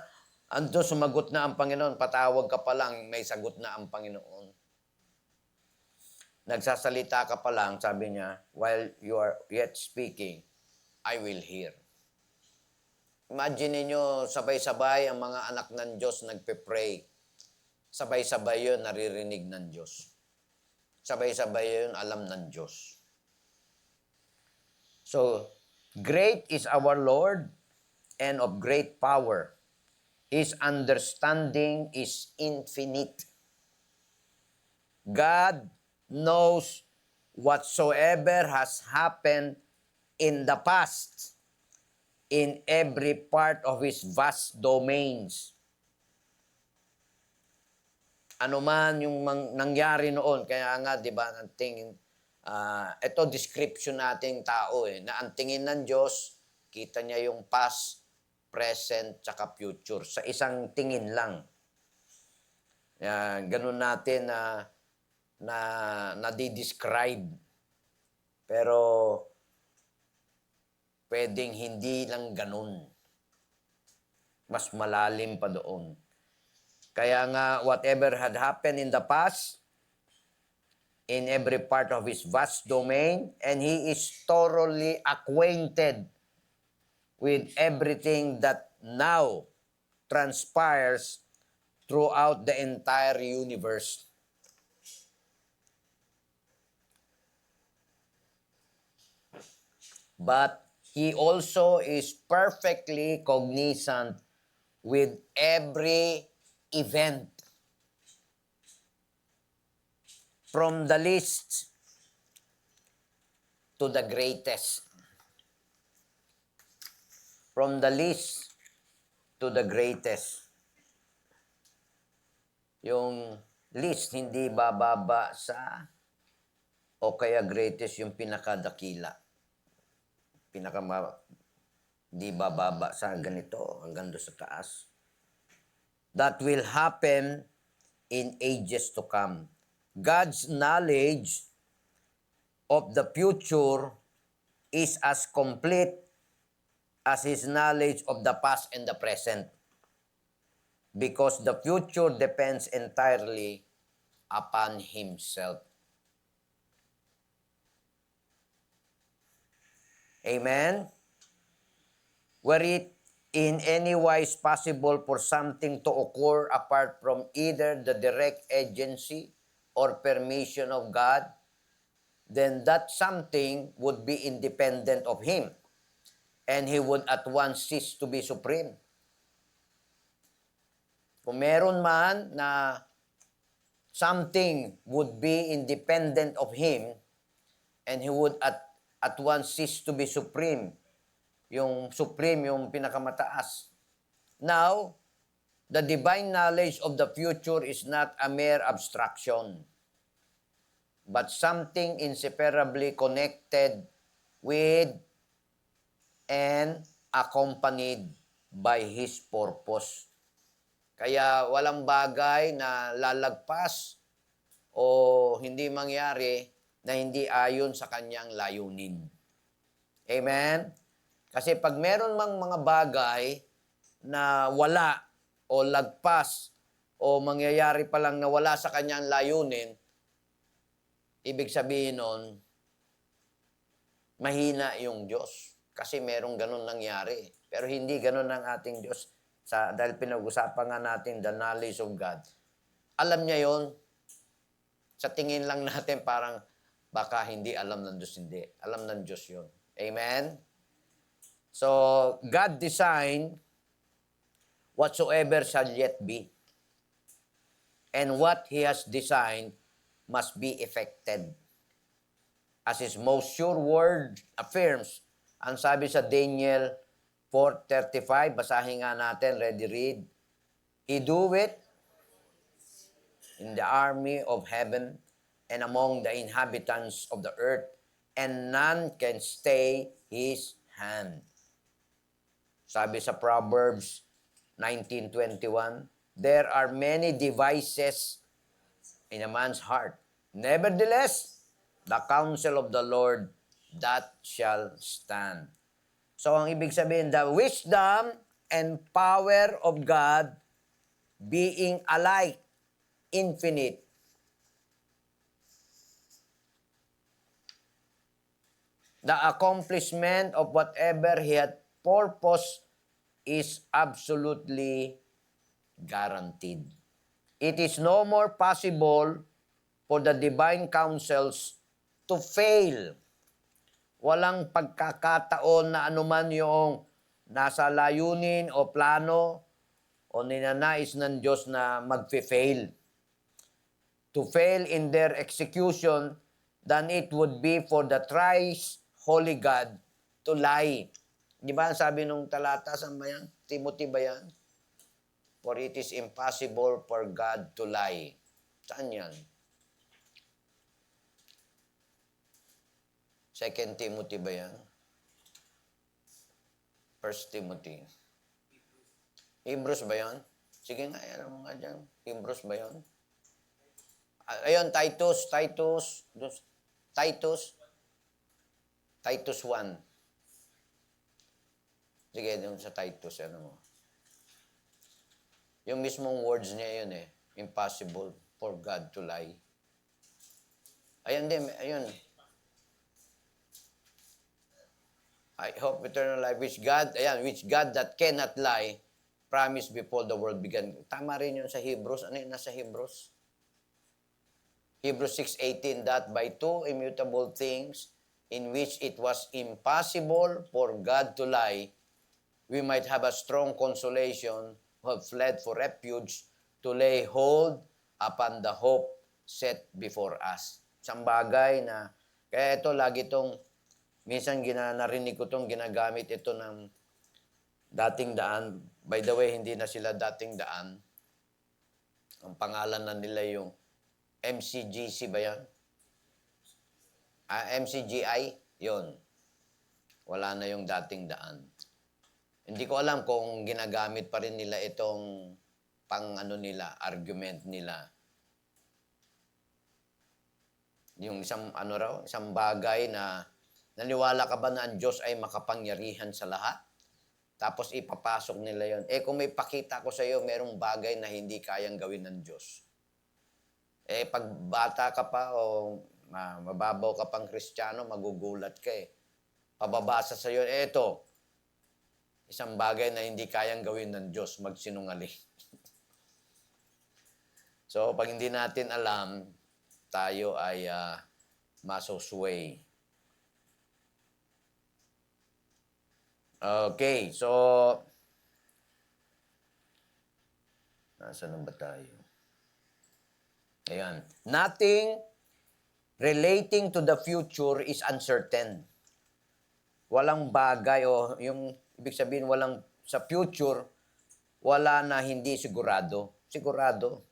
Ando, sumagot na ang Panginoon. Patawag ka pa lang, may sagot na ang Panginoon. Nagsasalita ka pa lang, sabi niya, while you are yet speaking, I will hear. Imagine niyo sabay-sabay ang mga anak ng Diyos nagpe-pray. Sabay-sabay yun, naririnig ng Diyos. Sabay-sabay yun, alam ng Diyos. So, great is our Lord and of great power. His understanding is infinite. God knows whatsoever has happened in the past in every part of His vast domains. Ano man yung nangyari noon, kaya nga, di ba, ang tingin, ito description nating tao na ang tingin ng Diyos, kita niya yung past, present, tsaka future. Sa isang tingin lang. Ganun natin na di-describe. Pero, pwedeng hindi lang ganun. Mas malalim pa doon. Kaya nga, whatever had happened in the past, in every part of His vast domain, and He is thoroughly acquainted with everything that now transpires throughout the entire universe. But He also is perfectly cognizant with every event. From the least to the greatest. From the least to the greatest. Yung least hindi bababa sa o kaya greatest yung pinakadakila. Di bababa sa ganito hanggang doon sa taas. That will happen in ages to come. God's knowledge of the future is as complete as His knowledge of the past and the present. Because the future depends entirely upon Himself. Amen? Were it in any wise possible for something to occur apart from either the direct agency or permission of God, then that something would be independent of Him, and He would at once cease to be supreme. Kung meron man na something would be independent of Him, and He would at once cease to be supreme, yung supreme, yung pinakamataas. Now, the divine knowledge of the future is not a mere abstraction, but something inseparably connected with and accompanied by His purpose. Kaya walang bagay na lalagpas o hindi mangyari na hindi ayon sa Kanyang layunin. Amen? Kasi pag meron mang mga bagay na wala o lagpas o mangyayari pa lang na wala sa Kanyang layunin, ibig sabihin nun, mahina yung Diyos. Kasi merong ganun nangyari. Pero hindi ganun ang ating Diyos. Dahil pinag-usapan nga natin the knowledge of God. Alam niya yon. Sa tingin lang natin parang baka hindi alam ng Diyos, hindi. Alam ng Diyos yun. Amen? So, God designed whatsoever shall yet be. And what He has designed must be effected. As His most sure word affirms, ang sabi sa Daniel 4:35, basahin nga natin, ready read. He do it in the army of heaven and among the inhabitants of the earth, and none can stay His hand. Sabi sa Proverbs 19:21, there are many devices in a man's heart. Nevertheless, the counsel of the Lord, that shall stand. So, ang ibig sabihin, the wisdom and power of God being alike, infinite. The accomplishment of whatever He had purpose is absolutely guaranteed. It is no more possible for the divine counsels to fail. Walang pagkakataon na anuman yung nasa layunin o plano o ninanais ng Diyos na mag-fail. To fail in their execution, than it would be for the thrice holy God to lie. Di ba ang sabi nung talata, saan ba yan? Timothy ba yan? For it is impossible for God to lie. Saan yan? 2 Timothy ba yan? 1 Timothy. Hebrews ba yan? Sige nga, yan mo nga dyan. Hebrews ba yan? Ayun, Titus 1. Sige, dun sa Titus, ano mo. Yung mismong words niya yun impossible for God to lie. Ayun din, ayun. I hope eternal life, which God that cannot lie, promised before the world began. Tama rin yun sa Hebrews. Ano yun nasa Hebrews? Hebrews 6:18, that by two immutable things, in which it was impossible for God to lie, we might have a strong consolation who have fled for refuge to lay hold upon the hope set before us. Isang bagay na, kaya ito lagi itong, minsan narinig ko itong ginagamit ito ng dating daan. By the way, hindi na sila dating daan. Ang pangalan na nila yung MCGC ba yan? MCGI? Yun. Wala na yung dating daan. Hindi ko alam kung ginagamit pa rin nila itong argument nila. Yung isang bagay na naniwala ka ba na ang Diyos ay makapangyarihan sa lahat? Tapos ipapasok nila yon. Kung may pakita ko sa iyo, merong bagay na hindi kayang gawin ng Diyos. Pag bata ka pa o mababaw ka pang Kristiyano, magugulat ka Pababasa sa iyo, eto, isang bagay na hindi kayang gawin ng Diyos, magsinungaling. So, pag hindi natin alam, tayo ay masusway. Okay, so, nasaan ba tayo? Ayan. Nothing relating to the future is uncertain. Walang bagay o yung ibig sabihin sa future, wala na hindi sigurado. Sigurado.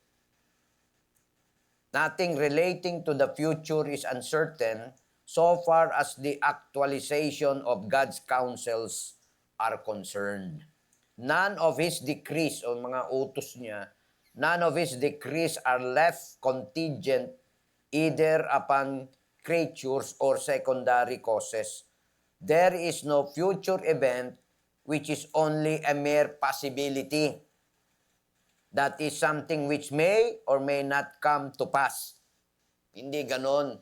Nothing relating to the future is uncertain so far as the actualization of God's counsels are concerned. None of His decrees o mga utos niya, none of His decrees are left contingent either upon creatures or secondary causes. There is no future event which is only a mere possibility. That is something which may or may not come to pass. Hindi ganon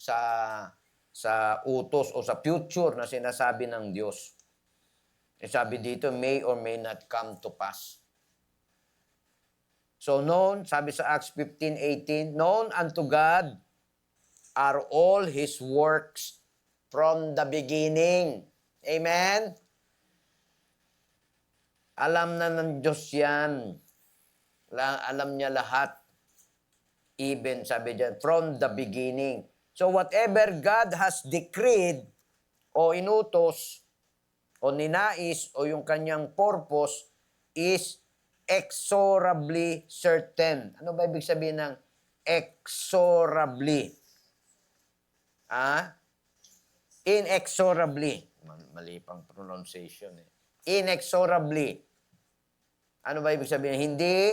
sa utos o sa future na sinasabi ng Diyos. Sabi dito, may or may not come to pass. So known, sabi sa Acts 15:18, known unto God are all His works from the beginning. Amen? Alam na ng Diyos yan. Alam niya lahat. Even, sabi dyan, from the beginning. So whatever God has decreed o inutos o ninais o yung kanyang purpose is exorably certain. Ano ba ibig sabihin ng exorably? Inexorably. Mali pang pronunciation Inexorably. Ano ba ibig sabihin? Hindi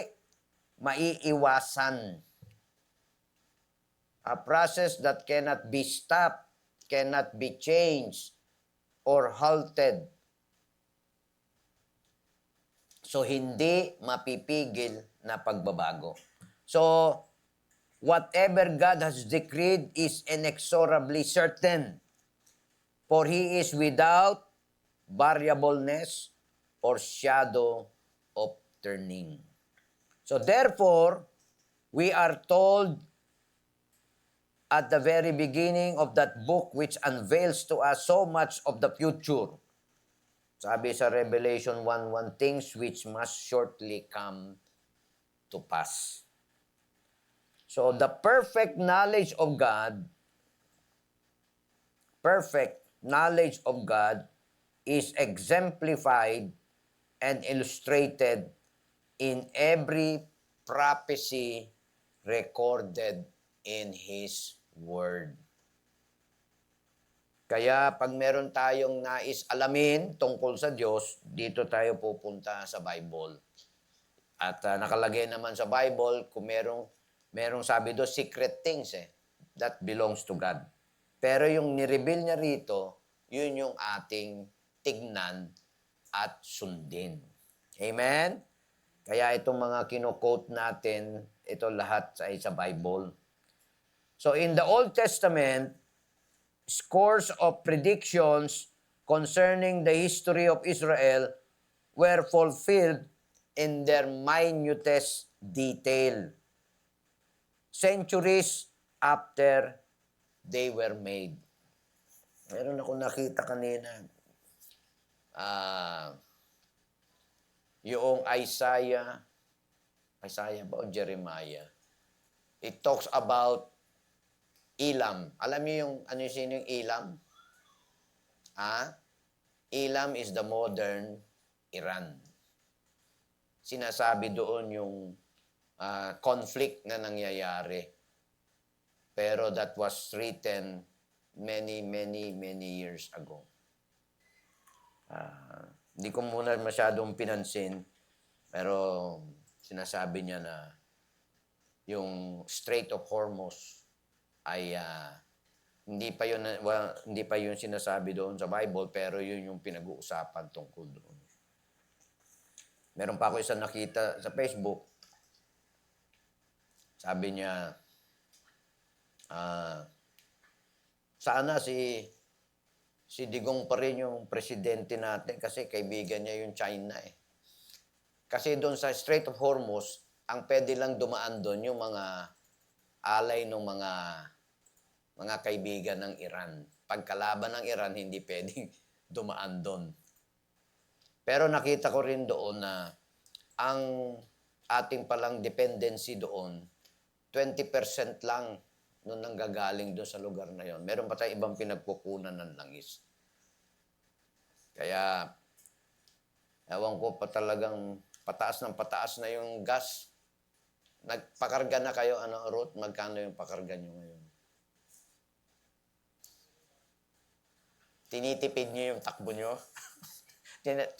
maiiwasan. A process that cannot be stopped, cannot be changed, or halted. So, hindi mapipigil na pagbabago. So, whatever God has decreed is inexorably certain, for He is without variableness or shadow of turning. So therefore, we are told at the very beginning of that book which unveils to us so much of the future. Sabi sa Revelation 1:1, things which must shortly come to pass. So the perfect knowledge of God is exemplified and illustrated in every prophecy recorded in His Word. Kaya pag meron tayong nais alamin tungkol sa Diyos, dito tayo pupunta sa Bible. At nakalagay naman sa Bible, kung merong sabi doon, secret things that belongs to God. Pero yung nireveal niya rito, yun yung ating tignan at sundin. Amen? Kaya itong mga kino-quote natin, ito lahat ay sa Bible. So in the Old Testament, scores of predictions concerning the history of Israel were fulfilled in their minutest detail, centuries after they were made. Meron ako nakita kanina. Yung Isaiah ba o Jeremiah? It talks about Elam. Alam niyo yung sino yung Elam? Elam is the modern Iran. Sinasabi doon yung conflict na nangyayari. Pero that was written many years ago. Hindi ko muna masyadong pinansin, pero sinasabi niya na yung Strait of Hormuz ay hindi pa yun sinasabi doon sa Bible, pero yun yung pinag-uusapan tungkol doon. Meron pa ako isang nakita sa Facebook. Sabi niya, sana si Digong pa rin yung presidente natin kasi kaibigan niya yung China Kasi doon sa Strait of Hormuz, ang pwede lang dumaan doon yung mga alay ng mga kaibigan ng Iran. Pagkalaban ng Iran, hindi pwedeng dumaan doon. Pero nakita ko rin doon na ang ating palang dependency doon, 20% lang nung nanggagaling doon sa lugar na yon. Meron pa tayong ibang pinagkukunan ng langis. Kaya, ewan ko pa talagang pataas na yung gas. Nagpakarga na kayo, Ruth? Magkano yung pakarga nyo ngayon? Tinitipid nyo yung takbo nyo?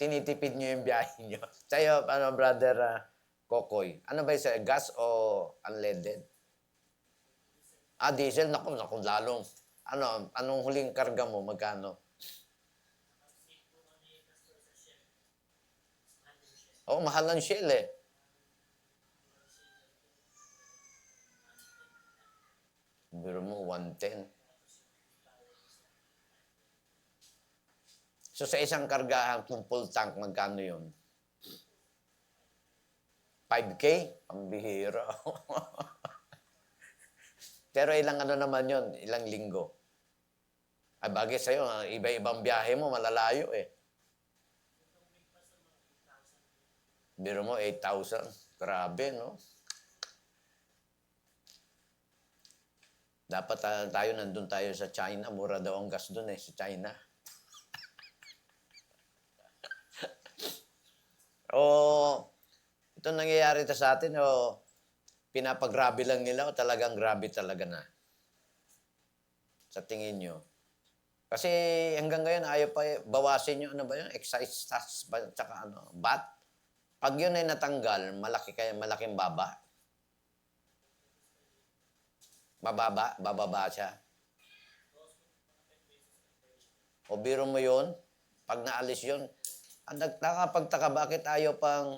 Tinitipid nyo yung biyahe nyo? Sa'yo, brother Kokoy, ano ba yung gas o unleaded? Diesel, naku, lalong. Anong huling karga mo? Magkano? Mahal ng Shell Biro mo, 110. So, sa isang kargahan, kung full tank, magkano yun? 5K? Pambihira. Pero ilang naman yun? Ilang linggo? Ay, bagay sa'yo, iba-ibang biyahe mo, malalayo Biro mo, 8,000. Grabe, no? Dapat nandun tayo sa China. Mura daw ang gas dun sa China. Ito nangyayari sa atin, pinapagrabe lang nila o talagang grabe talaga na? Sa tingin nyo? Kasi hanggang ngayon, ayaw pa bawasin nyo, excise tax, tsaka VAT. Pag yun ay natanggal, malaking baba. Bababa siya. O biro mo yun, pag naalis yun, ang nakakapagtaka, bakit ayaw pang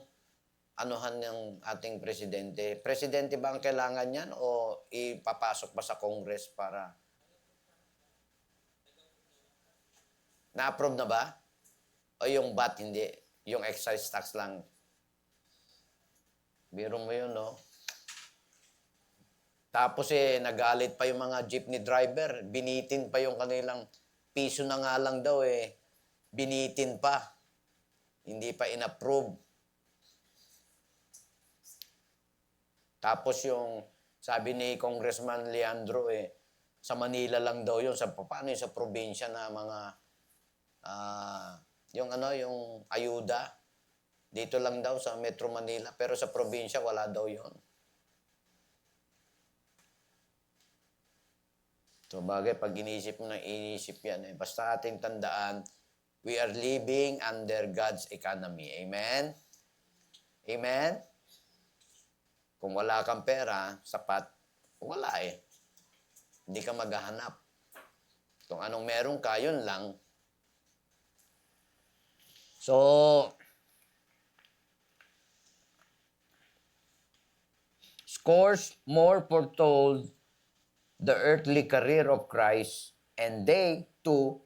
anuhan ng ating presidente? Presidente ba ang kailangan yan o ipapasok pa sa Congress para... Na-approve na ba? O yung VAT hindi? Yung excise tax lang? Biro mo yun, no? Tapos nagalit pa yung mga jeepney driver. Binitin pa yung kanilang piso na nga lang daw binitin pa. Hindi pa in-approve. Tapos yung sabi ni Congressman Leandro sa Manila lang daw yun. Paano yung sa probinsya na mga yung ayuda. Dito lang daw sa Metro Manila. Pero sa probinsya wala daw yun. So bagay, pag inisip mo yan, basta ating tandaan, we are living under God's economy. Amen? Amen? Kung wala kang pera, sapat, wala Hindi ka maghahanap. Kung anong meron ka, yun lang. So, scores more foretold the earthly career of Christ, and they, too,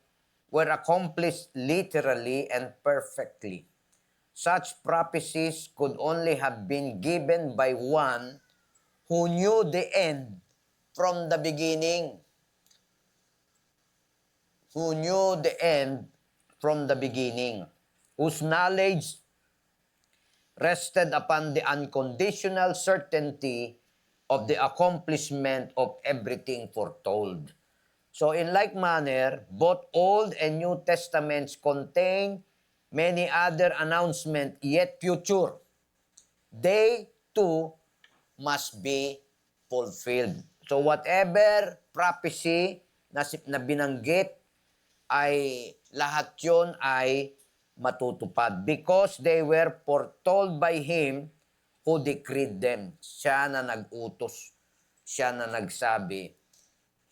were accomplished literally and perfectly. Such prophecies could only have been given by one who knew the end from the beginning. Who knew the end from the beginning. Whose knowledge rested upon the unconditional certainty of the accomplishment of everything foretold. So in like manner, both Old and New Testaments contain many other announcements yet future. They too must be fulfilled. So whatever prophecy na binanggit ay lahat yun ay matutupad because they were foretold by Him who decreed them. Siya na nag-utos. Siya na nagsabi,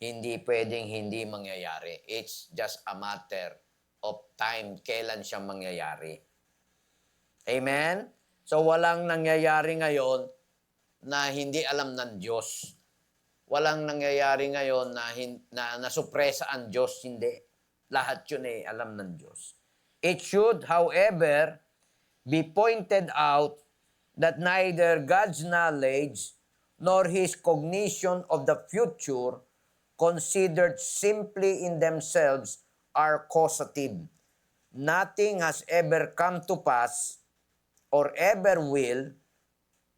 hindi pwedeng hindi mangyayari. It's just a matter of time kailan siya mangyayari. Amen? So walang nangyayari ngayon na hindi alam ng Diyos. Walang nangyayari ngayon na nasupresa ang Diyos. Hindi. Lahat yun alam ng Diyos. It should, however, be pointed out that neither God's knowledge nor His cognition of the future, considered simply in themselves, are causative. Nothing has ever come to pass or ever will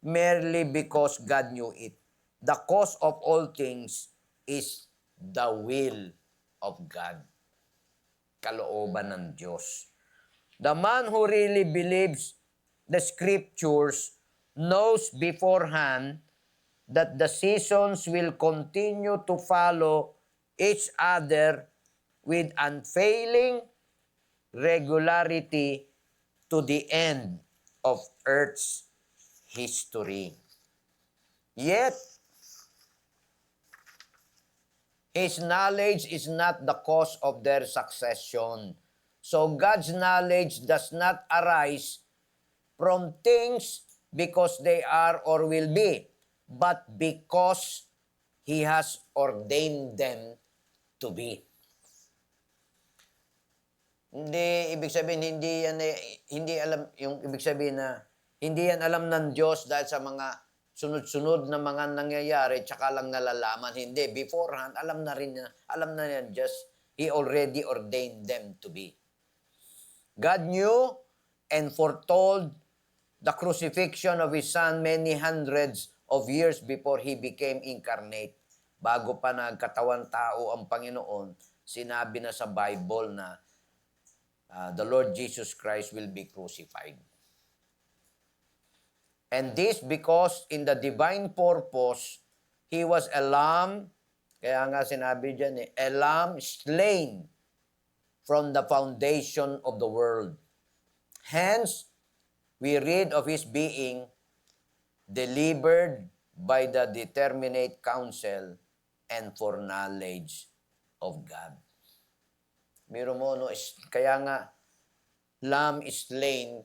merely because God knew it. The cause of all things is the will of God. Kalooban ng Diyos. The man who really believes the scriptures knows beforehand that the seasons will continue to follow each other with unfailing regularity to the end of earth's history. Yet, His knowledge is not the cause of their succession. So God's knowledge does not arise from things because they are or will be, but because He has ordained them to be. Hindi ibig sabihin hindi alam yung ibig sabihin na hindi yan alam ng Diyos dahil sa mga sunod-sunod na mga nangyayari tsaka lang nalalaman. Hindi, beforehand alam na yan, just He already ordained them to be. God knew and foretold the crucifixion of His Son many hundreds of years before He became incarnate. Bago pa nagkatawan tao ang Panginoon, sinabi na sa Bible na the Lord Jesus Christ will be crucified. And this because in the divine purpose, He was a lamb, kaya nga sinabi dyan a lamb slain from the foundation of the world. Hence, we read of His being delivered by the determinate counsel and for knowledge of God. Biro mo, no? Kaya nga, Lamb is slain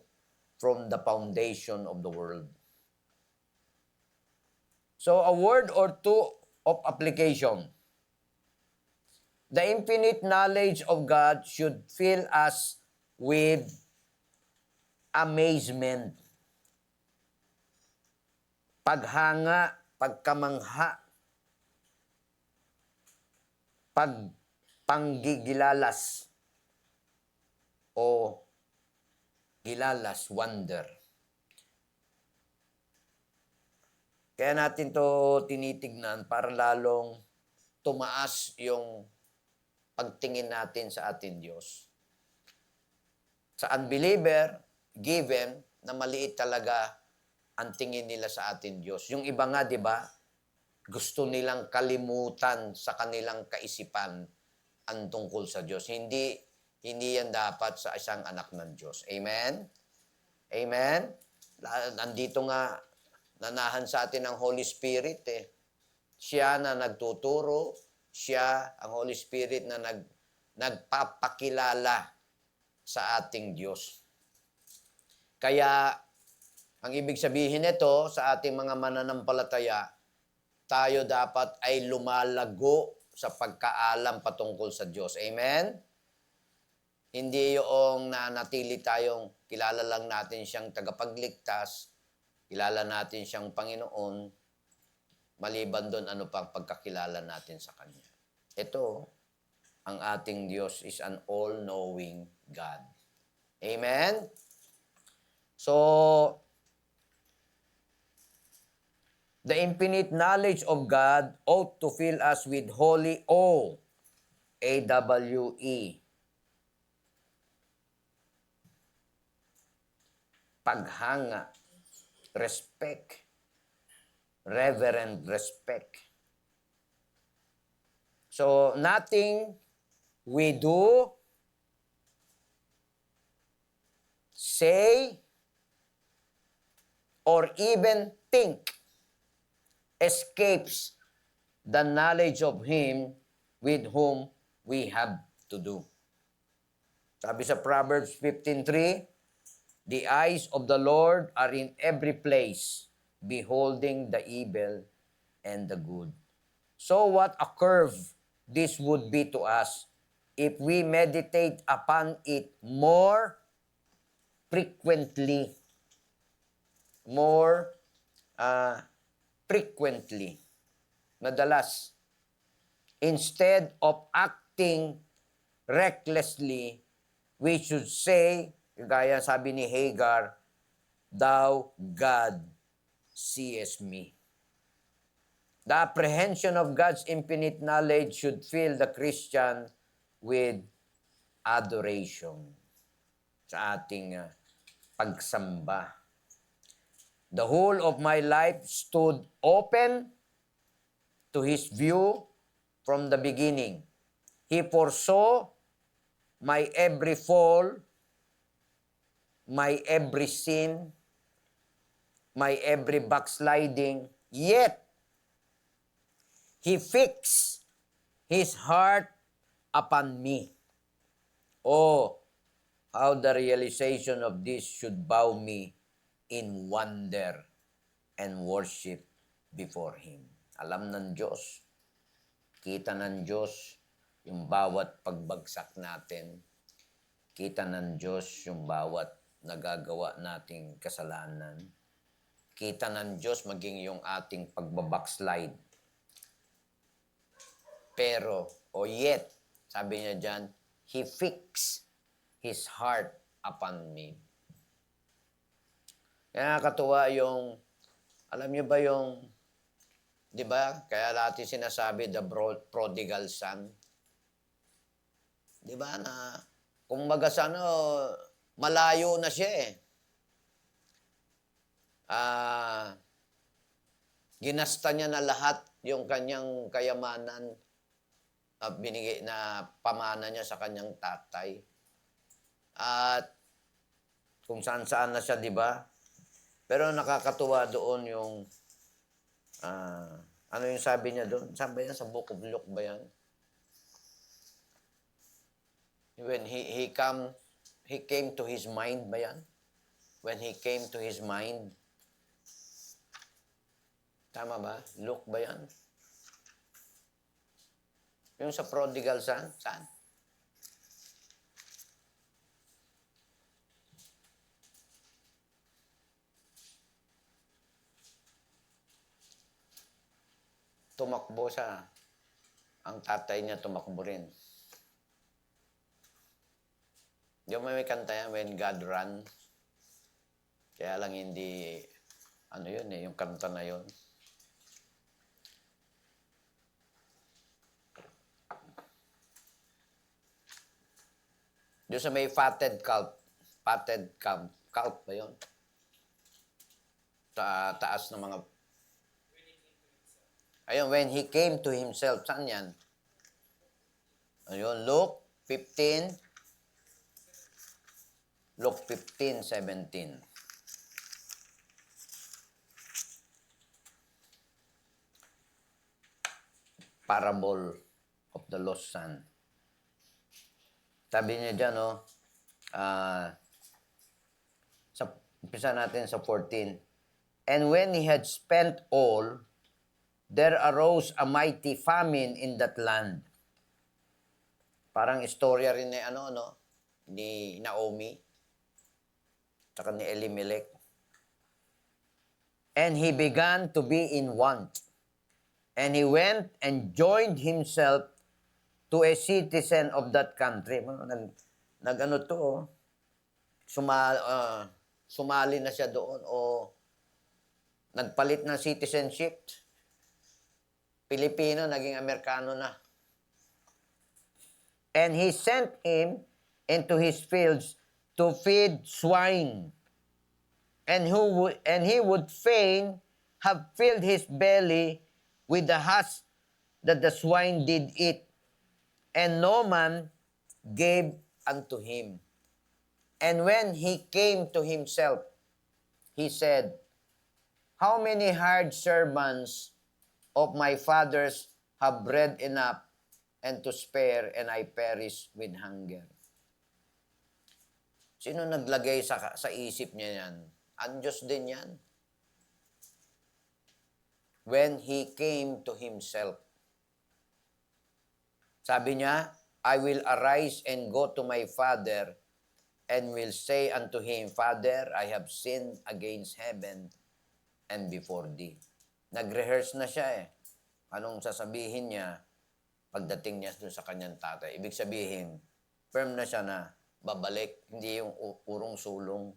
from the foundation of the world. So, a word or two of application. The infinite knowledge of God should fill us with amazement, paghanga, pagkamangha, panggigilalas, o gilalas, wonder. Kaya natin to tinitignan para lalong tumaas yung pagtingin natin sa ating Diyos. Sa unbeliever, given na maliit talaga ang tingin nila sa ating Diyos. Yung iba nga, di ba, gusto nilang kalimutan sa kanilang kaisipan ang tungkol sa Diyos. Hindi yan dapat sa isang anak ng Diyos. Amen? Amen? Nandito nga, nanahan sa atin ang Holy Spirit eh. Siya na nagtuturo, siya, ang Holy Spirit na nagpapakilala sa ating Diyos. Kaya, ang ibig sabihin nito sa ating mga mananampalataya, tayo dapat ay lumalago sa pagkaalam patungkol sa Diyos. Amen? Hindi yung nanatili tayong kilala lang natin siyang tagapagligtas, kilala natin siyang Panginoon, maliban doon ano pang pagkakilala natin sa Kanya. Ito, ang ating Diyos is an all-knowing God. Amen? So, the infinite knowledge of God ought to fill us with holy awe, A-W-E. Paghanga, respect, reverent respect. So, nothing we do, say, or even think escapes the knowledge of Him with whom we have to do. Sabi sa Proverbs 15:3, the eyes of the Lord are in every place, beholding the evil and the good. So what a curve this would be to us if we meditate upon it more frequently. Madalas. Instead of acting recklessly, we should say, gaya sabi ni Hagar, "Thou, God, seest me." The apprehension of God's infinite knowledge should fill the Christian with adoration sa ating pagsamba. The whole of my life stood open to His view from the beginning. He foresaw my every fall, my every sin, my every backsliding, yet He fixed His heart upon me. Oh, how the realization of this should bow me in wonder and worship before Him. Alam ng Diyos, kita ng Diyos yung bawat pagbagsak natin, kita ng Diyos yung bawat nagagawa nating kasalanan, kita ng Diyos maging yung ating pagbabackslide. Pero, yet, sabi niya dyan, He fixed His heart upon me. Kaya nakakatuwa yung, alam niyo ba yung, di ba, kaya natin sinasabi, the prodigal son. Di ba na, kung magasano, malayo na siya eh. Ginasta niya na lahat yung kanyang kayamanan binigay na pamana niya sa kanyang tatay. At kung saan-saan na siya, di ba? Pero nakakatuwa doon yung Ano yung sabi niya doon? Sabi niya sa Book of Luke ba yan? When he came to his mind ba yan? When he came to his mind. Tama ba? Luke ba yan? Yung sa prodigal son? Saan? Tumakbo siya. Ang tatay niya tumakbo rin. Di ba may kanta yan, When God Runs? Kaya lang hindi, ano yun eh, yung kanta na yun. Doon sa may fatted calf ba yun? Sa taas ng mga... Ayun, when he came to himself. Saan yan? Ayun, Luke 15:17. Parable of the lost son. Sabi niya dyan, umpisa natin sa 14. And when he had spent all, there arose a mighty famine in that land. Parang istorya rin ni Naomi, tsaka ni Elimelech. And he began to be in want. And he went and joined himself to a citizen of that country. Sumali na siya doon o nagpalit ng citizenship. Pilipino, naging Amerikano na. And he sent him into his fields to feed swine. And he would fain have filled his belly with the husk that the swine did eat. And no man gave unto him. And when he came to himself, he said, How many hired servants of my fathers have bread enough and to spare, and I perish with hunger? Sino naglagay sa isip niya yan? Ang Diyos din yan. When he came to himself. Sabi niya, I will arise and go to my father and will say unto him, Father, I have sinned against heaven and before thee. Nag-rehearse na siya eh. Anong sasabihin niya pagdating niya sa kanyang tatay? Ibig sabihin, firm na siya na babalik, hindi yung urong sulong.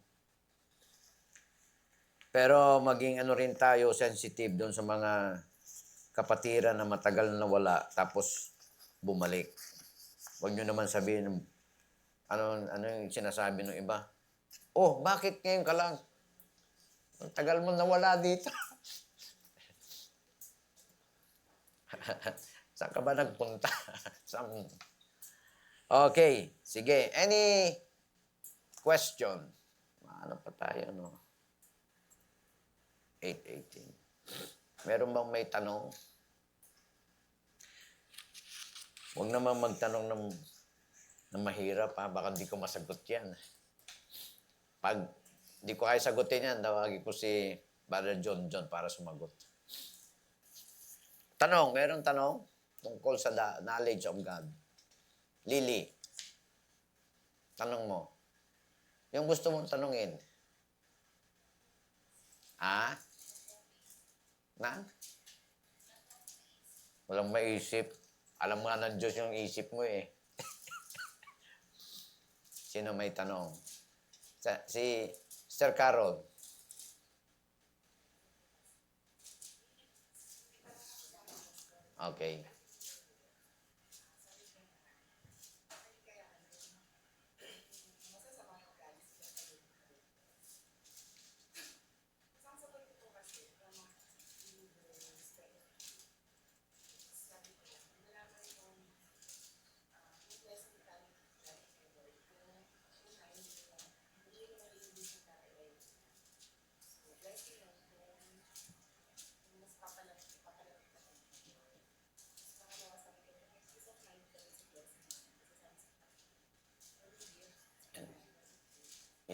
Pero maging rin tayo, sensitive doon sa mga kapatiran na matagal na wala, tapos bumalik. Huwag nyo naman sabihin, ano yung sinasabi ng iba? Oh, bakit ngayon ka lang? Ang tagal mo nawala dito. Saan ka ba nagpunta? Okay, sige. Any question? Ano pa tayo, no? 8:18. Meron bang may tanong? Huwag naman magtanong ng mahirap, ha? Baka hindi ko masagot yan. Pag hindi ko kaya sagutin yan, tawagin ko si Brother John para sumagot. Tanong, meron tanong tungkol sa knowledge of God. Lily, tanong mo. Yung gusto mong tanungin. Ha? Walang maisip. Alam nga ng Diyos yung isip mo eh. Sino may tanong? Si Sir Carol. Okay.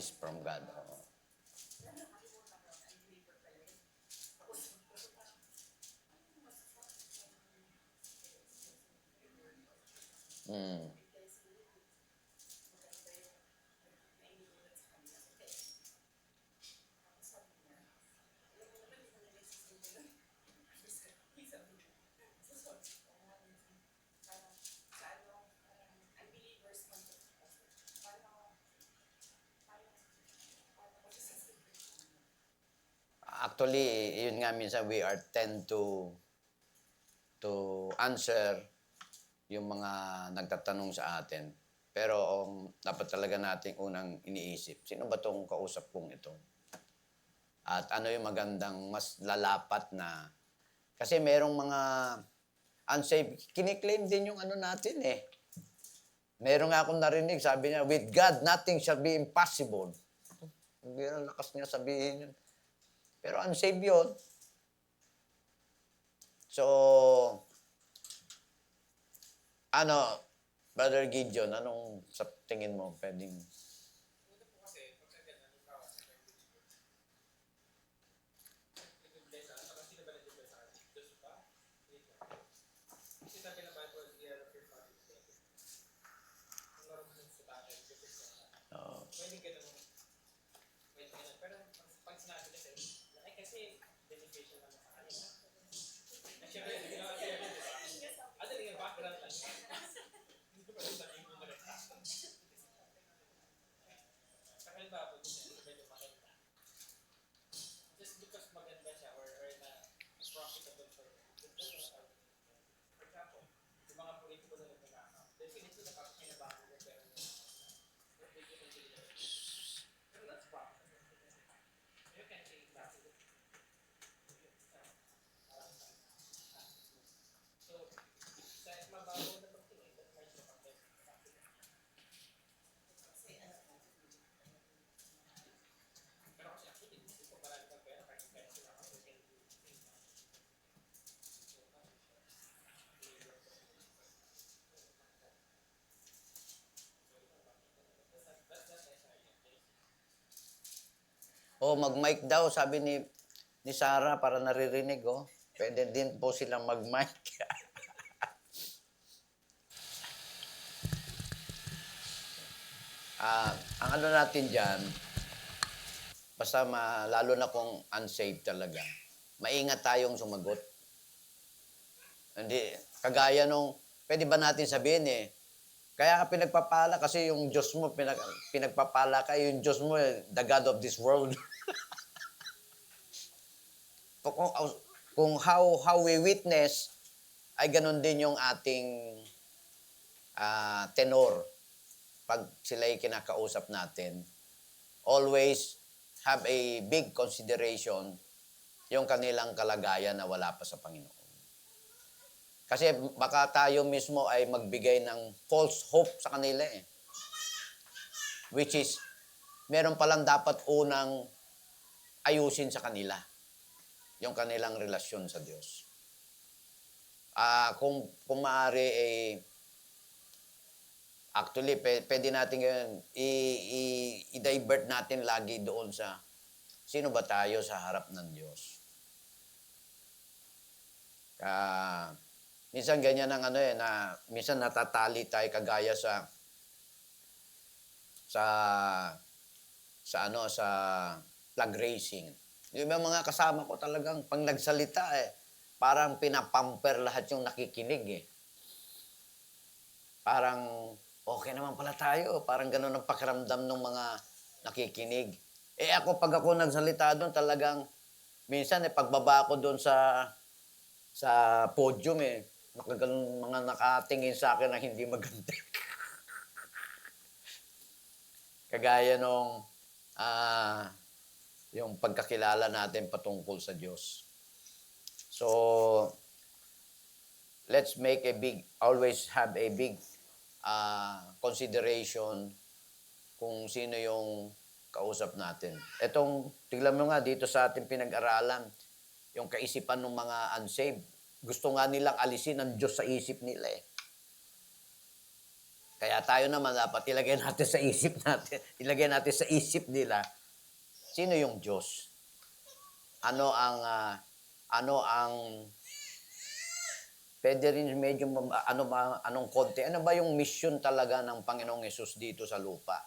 is from God. Oo. Mm. Actually, yun nga minsan we are tend to answer yung mga nagtatanong sa atin. Pero dapat talaga nating unang iniisip, sino ba tong kausap kong ito? At ano yung magandang mas lalapat na... Kasi merong mga unsafe, kiniklaim din yung ano natin eh. Meron nga akong narinig, sabi niya, with God, nothing shall be impossible. Hindi na lakas niya sabihin yun. Pero unsafe yun. So, ano, Brother Gideon, anong sa tingin mo pwedeng... Oo. Oh, mag-mic daw, sabi ni Sarah para naririnig, oh. Pwede din po silang mag-mic. Ang ano natin dyan, basta lalo na kung unsafe talaga, maingat tayong sumagot. Hindi, kagaya nung, pwede ba natin sabihin eh, kaya ka pinagpapala kasi yung Diyos mo, pinagpapala ka, yung Diyos mo, the God of this world. kung how we witness, ay ganun din yung ating tenor pag sila'y kinakausap natin. Always have a big consideration yung kanilang kalagayan na wala pa sa Panginoon. Kasi baka tayo mismo ay magbigay ng false hope sa kanila eh. Which is, meron palang dapat unang ayusin sa kanila yung kanilang relasyon sa Diyos. Kung maaari, actually, pwede natin ngayon i-divert natin lagi doon sa sino ba tayo sa harap ng Diyos. Minsan ganyan ang ano eh, na minsan natatali tayo kagaya sa flag racing. Yung mga kasama ko talagang pag nagsalita eh, parang pinapamper lahat yung nakikinig eh. Parang okay naman pala tayo, parang ganun ang pakiramdam ng mga nakikinig. Pag ako nagsalita doon talagang minsan pagbaba ko doon sa podium eh, mga nakatingin sa akin na hindi maganda. Kagaya nung yung pagkakilala natin patungkol sa Diyos. So, let's make always have a big consideration kung sino yung kausap natin. Tignan mo nga dito sa ating pinag-aralan, yung kaisipan ng mga unsaved. Gusto nga nilang alisin ang Diyos sa isip nila eh. Kaya tayo naman dapat ilagay natin sa isip natin, ilagay natin sa isip nila, sino yung Diyos? Ano ang pwede rin medyo anong konti, ano ba yung mission talaga ng Panginoong Hesus dito sa lupa?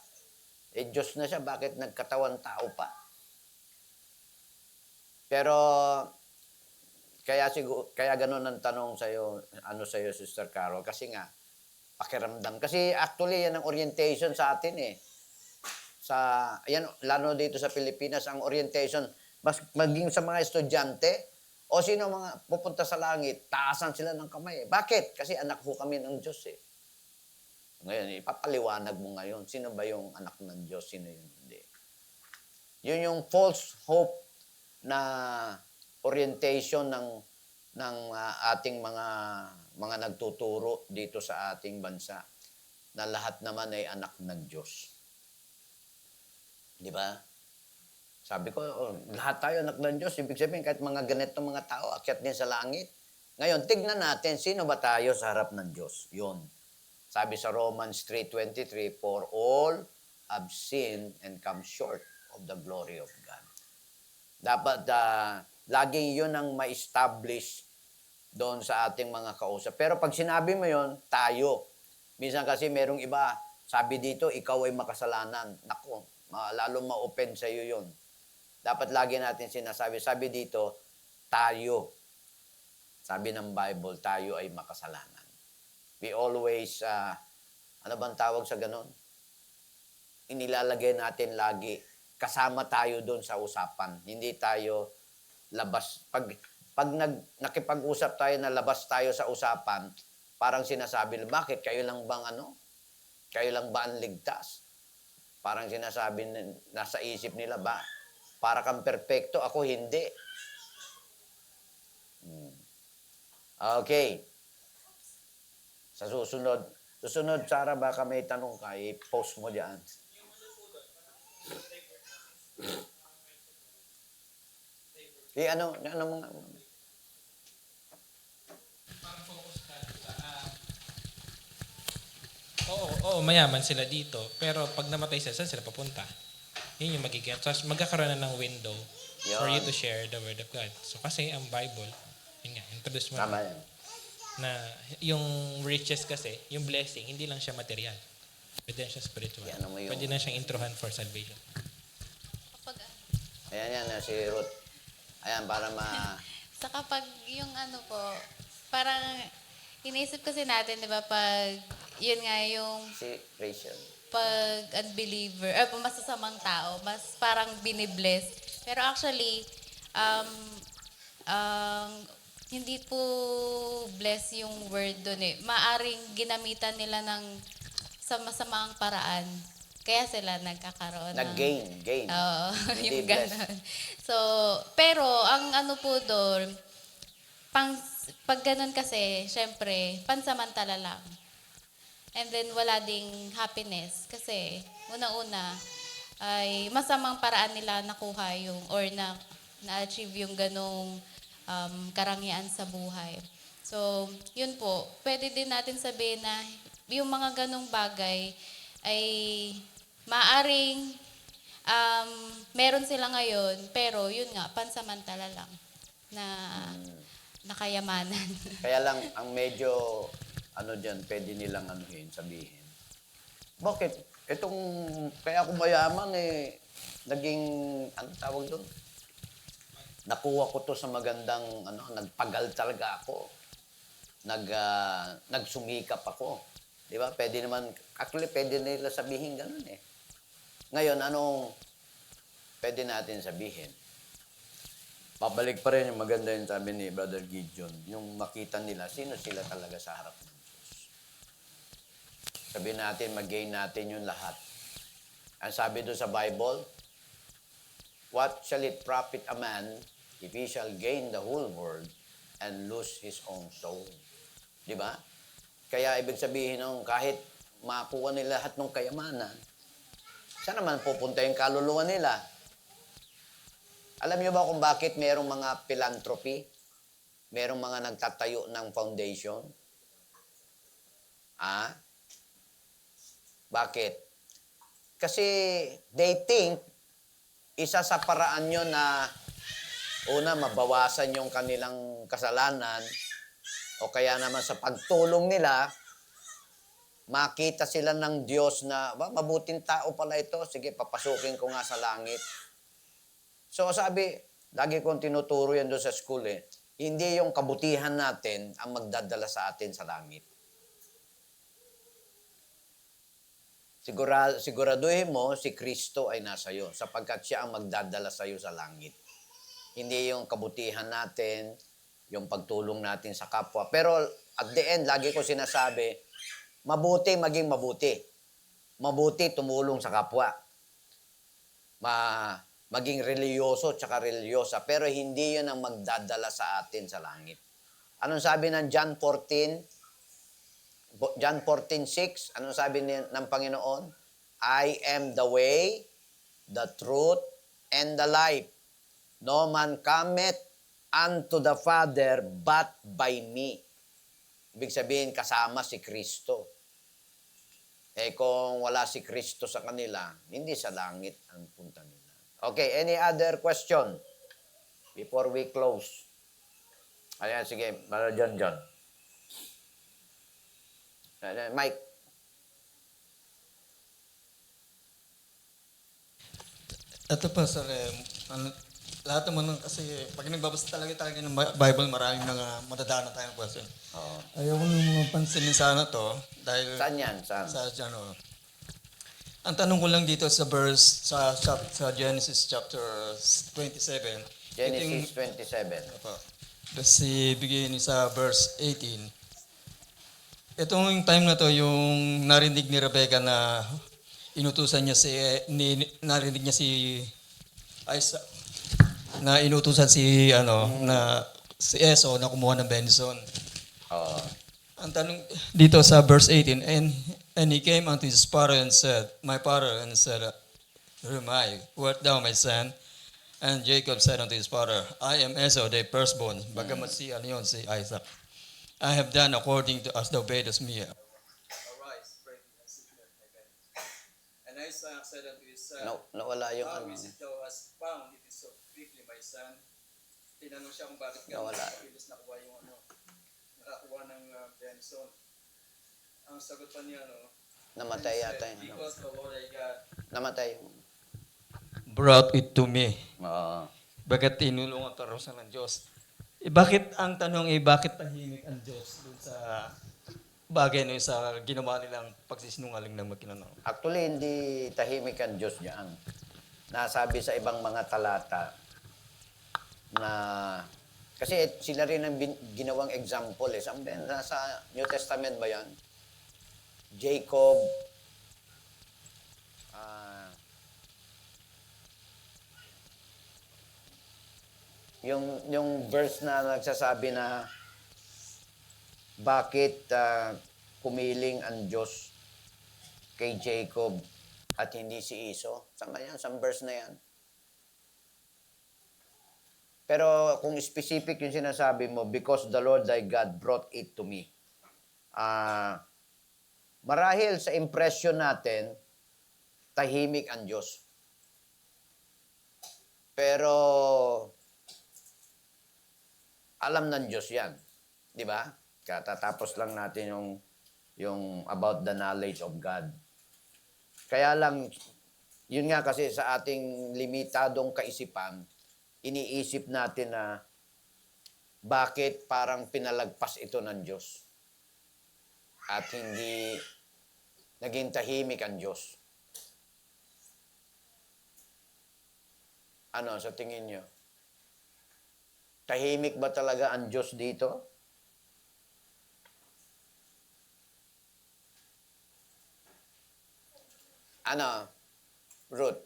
Eh Diyos na siya, bakit nagkatawan tao pa? Pero kaya ganun ang tanong sa iyo, Sister Carol, kasi nga pakiramdam. Kasi actually yan ang orientation sa atin eh. Yan, lalo dito sa Pilipinas, ang orientation, maging sa mga estudyante, o sino mga pupunta sa langit, taasan sila ng kamay. Bakit? Kasi anak ho kami ng Diyos eh. Ngayon, ipapaliwanag mo ngayon, sino ba yung anak ng Diyos, sino yung hindi. Yun yung false hope na orientation ng ating mga nagtuturo dito sa ating bansa, na lahat naman ay anak ng Diyos. Di ba? Sabi ko, lahat tayo anak ng Diyos. Ibig sabihin, kahit mga ganitong mga tao, akyat din sa langit. Ngayon, tignan natin, sino ba tayo sa harap ng Diyos? Yun. Sabi sa Romans 3:23, for all have sinned and come short of the glory of God. Dapat, laging yun ang ma-establish doon sa ating mga kausap. Pero pag sinabi mo yun, tayo. Minsan kasi merong iba, sabi dito, ikaw ay makasalanan. Naku, lalo ma-open sa iyo yun. Dapat lagi natin sinasabi. Sabi dito, tayo. Sabi ng Bible, tayo ay makasalanan. We always, ano bang tawag sa ganon? Inilalagay natin lagi, kasama tayo doon sa usapan. Hindi tayo labas. Pag nakipag-usap tayo na labas tayo sa usapan, parang sinasabi, bakit? Kayo lang bang Kayo lang ba ang ligtas? Parang sinasabi, nasa isip nila ba? Para kang perpekto, ako hindi. Okay. Sa susunod, Sarah, baka may tanong ka, i-post mo diyan. Ano mga... Oo, mayaman sila dito. Pero pag namatay sila, saan sila papunta? Yun yung magiging. Tapos magkakaroon na ng window for you to share the Word of God. So kasi ang Bible, yun nga, introduce mo Tama yan. na yung riches kasi, yung blessing, hindi lang siya material. Pwede na siya spiritual. Pwede na siyang introhan for salvation. Ayan yan, si Ruth. Ayan, para So kapag yung ano po, parang iniisip kasi natin, di ba, pag yun nga yung si Rachel. pag unbeliever, masasamang tao, mas parang binibless. Pero actually, hindi po bless yung word doon eh. Maaring ginamitan nila sa masamang paraan. Kaya sila nagkakaroon Gain. Oo, Hindi yung bless. ganon. So, pero ang ano po doon, pag ganun kasi, syempre, pansamantala lang. And then, wala ding happiness. Kasi, una-una, ay masamang paraan nila nakuha yung, or na-achieve yung ganong karangyaan sa buhay. So, yun po. Pwede din natin sabihin na yung mga ganong bagay ay maaring meron sila ngayon, pero yun nga, pansamantala lang na nakayamanan. Kaya lang, ang medyo, dyan, pwede nilang sabihin. Bakit? Kaya ako mayaman naging, tawag doon? Nakuha ko to sa magandang, nagpagal talaga ako. Nagsumikap ako. Di ba? Pwede naman, actually, pwede nila sabihin ganun eh. Ngayon, anong pwede natin sabihin? Pabalik pa rin yung maganda yung sabi ni Brother Gideon, yung makita nila, sino sila talaga sa harap ng Diyos. Sabihin natin, mag-gain natin yung lahat. Ang sabi doon sa Bible, what shall it profit a man if he shall gain the whole world and lose his own soul? Di ba? Kaya ibig sabihin nung kahit makuha nila lahat ng kayamanan, saan naman pupunta yung kaluluwa nila? Alam niyo ba kung bakit merong mga philanthropy? Merong mga nagtatayo ng foundation? Bakit? Kasi they think isa sa paraan yun na una, mabawasan yung kanilang kasalanan o kaya naman sa pagtulong nila, makita sila ng Diyos na, mabuting tao pala ito, sige, papasukin ko nga sa langit. So sabi, lagi kong tinuturo yan doon sa school hindi yung kabutihan natin ang magdadala sa atin sa langit. Siguraduhin mo si Kristo ay nasa iyo sapagkat siya ang magdadala sa iyo sa langit. Hindi yung kabutihan natin, yung pagtulong natin sa kapwa. Pero at the end, lagi ko sinasabi, mabuti maging mabuti. Mabuti tumulong sa kapwa. Maging reliyoso tsaka reliyosa. Pero hindi yun ang magdadala sa atin sa langit. Anong sabi ng John 14? John 14:6, anong sabi ng Panginoon? I am the way, the truth, and the life. No man cometh unto the Father but by me. Ibig sabihin, kasama si Kristo. Kung wala si Kristo sa kanila, hindi sa langit ang punta nila. Okay, any other question before we close? Ayan, sige, Brother John. Mike. Ito pa, sir, lahat naman kasi, pag nagbabasa talaga ng Bible, maraming mga madadaanan tayong question. Oo. Ayaw ko nung mga pansinin sana to, dahil Saan yan? Saan? sa ang tanong ko lang dito sa verse, sa Genesis chapter 27. Genesis 27. Kasi bigyan sa verse 18. Itong time na to, yung narinig ni Rebecca na inutusan niya narinig niya si Isaac, na inutusan na si Esau na kumuha ng venison. Oo. Ang tanong dito sa verse 18, and he came unto his father and said, my father, and said, who am I? Who art thou, my son? And Jacob said unto his father, I am Esau, thy firstborn. Bagamat si Isaac. I have done according to as thou badest me. Arise, pray and sit at my bed. And Isaac said unto his son, Nawala yung how is it thou hast found it is so quickly, my son? Tinanong siya kung bakit ka mabilis nakuha yung nakakuha ng venison. Ang sagot pa niya, namatay yata yun. because the Lord thy God Namatay. brought it to me. Oo. Bakit tinulungan ka raw ng Diyos? Bakit ang tanong bakit tahimik ang Diyos dun sa bagay na sa ginawa nilang pagsisinungaling ng magkinanong? Actually, hindi tahimik ang Diyos diyan. Nasabi sa ibang mga talata na kasi sila rin ang ginawang example nasa New Testament ba yan? Jacob, yung verse na nagsasabi na bakit kumiling ang Diyos kay Jacob at hindi si Esau. Sama yan, sa verse na yan. Pero kung specific yung sinasabi mo, because the Lord thy God brought it to me. Marahil sa impression natin, tahimik ang Diyos. Pero alam ng Diyos yan. Di ba? Katatapos lang natin yung about the knowledge of God. Kaya lang, yun nga kasi sa ating limitadong kaisipan, iniisip natin na bakit parang pinalagpas ito ng Diyos at hindi naging tahimik ang Diyos. Ano sa tingin nyo? Tahimik ba talaga ang Diyos dito? Ano? Ruth?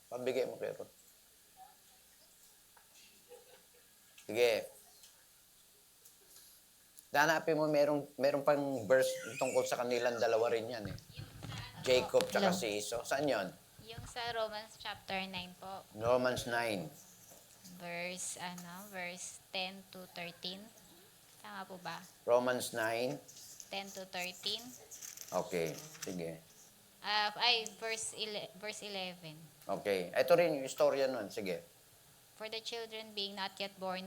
Pabigay mo kay Ruth. Sige. Hanapin mo, merong pang verse tungkol sa kanilang dalawa rin yan Jacob tsaka si Esau. Saan yun? Yung sa Romans chapter 9 po. Romans 9. Verse 10 to 13. Tama po ba? Romans 9. 10 to 13. Okay, sige. Verse 11. Okay. Ito rin yung istorya nun. Sige. For the children being not yet born,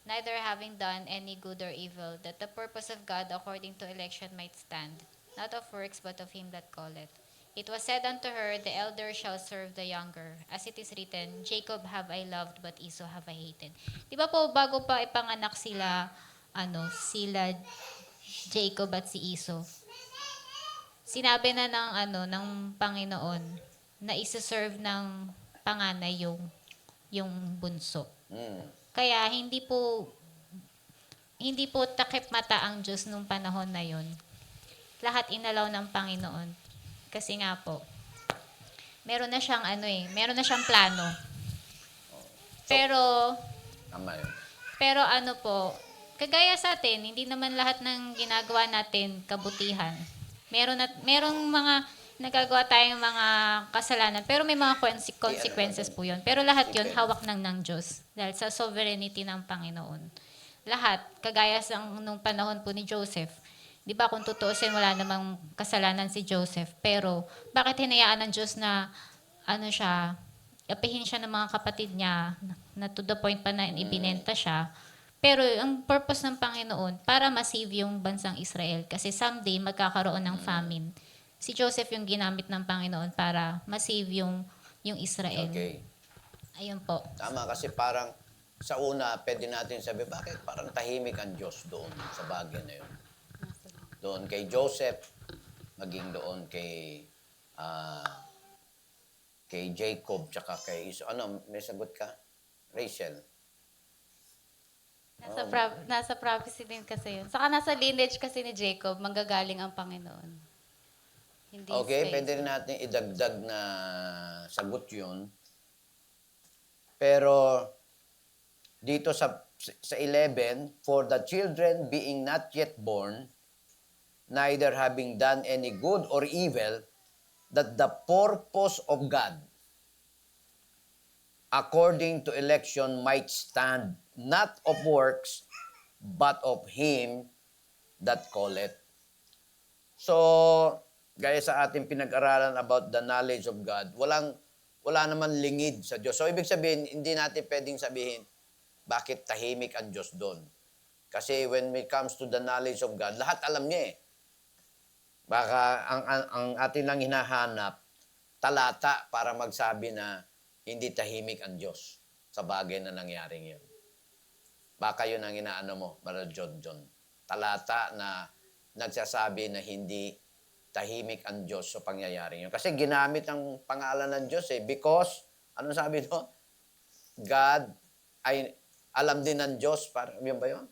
neither having done any good or evil, that the purpose of God according to election might stand, not of works, but of him that calleth. It was said unto her, the elder shall serve the younger. As it is written, Jacob have I loved, but Esau have I hated. Di ba po, bago pa ipanganak sila Jacob at si Esau, sinabi na ng Panginoon na isa-serve ng panganay yung bunso. Hmm. Kaya hindi po takip mata ang Diyos nung panahon na yon. Lahat inalaw ng Panginoon. Kasi nga po, meron na siyang plano. Pero Tama yun. pero kagaya sa atin, hindi naman lahat ng ginagawa natin kabutihan. Merong mga nagagawa tayong mga kasalanan, pero may mga consequences po yun. Pero lahat yun, hawak ng Diyos. Dahil sa sovereignty ng Panginoon. Lahat, kagaya nung panahon po ni Joseph. Di ba kung tutuusin, wala namang kasalanan si Joseph. Pero bakit hinayaan ng Diyos na apihin siya ng mga kapatid niya na to the point pa na ibinenta siya. Pero ang purpose ng Panginoon, para ma-save yung bansang Israel. Kasi someday, magkakaroon ng famine. Si Joseph yung ginamit ng Panginoon para ma-save yung Israel. Okay. Ayun po. Tama, kasi parang sa una, pwede natin sabi, bakit parang tahimik ang Diyos doon sa bagay na yun? Doon kay Joseph, maging doon kay Jacob, tsaka kay Esau. Ano, may sagot ka? Rachel? Nasa prophecy din kasi yun. Saka nasa lineage kasi ni Jacob, manggagaling ang Panginoon. Hindi Okay, space. pwede rin natin idagdag na sagot yun. Pero dito sa 11, for the children being not yet born, neither having done any good or evil, that the purpose of God according to election might stand, not of works, but of him that calleth. So, gaya sa ating pinag-aralan about the knowledge of God, wala naman lingid sa Diyos. So, ibig sabihin, hindi natin pwedeng sabihin, bakit tahimik ang Diyos doon? Kasi when it comes to the knowledge of God, lahat alam niya eh. Baka ang atin lang hinahanap, talata para magsabi na hindi tahimik ang Diyos sa bagay na nangyaring yun. Baka yun ang inaano mo, Brother John. Talata na nagsasabi na hindi tahimik ang Diyos sa pangyayaring yun. Kasi ginamit ang pangalan ng Diyos eh. Because, ano sabi doon? God ay alam din ng Diyos. Yun ba yun?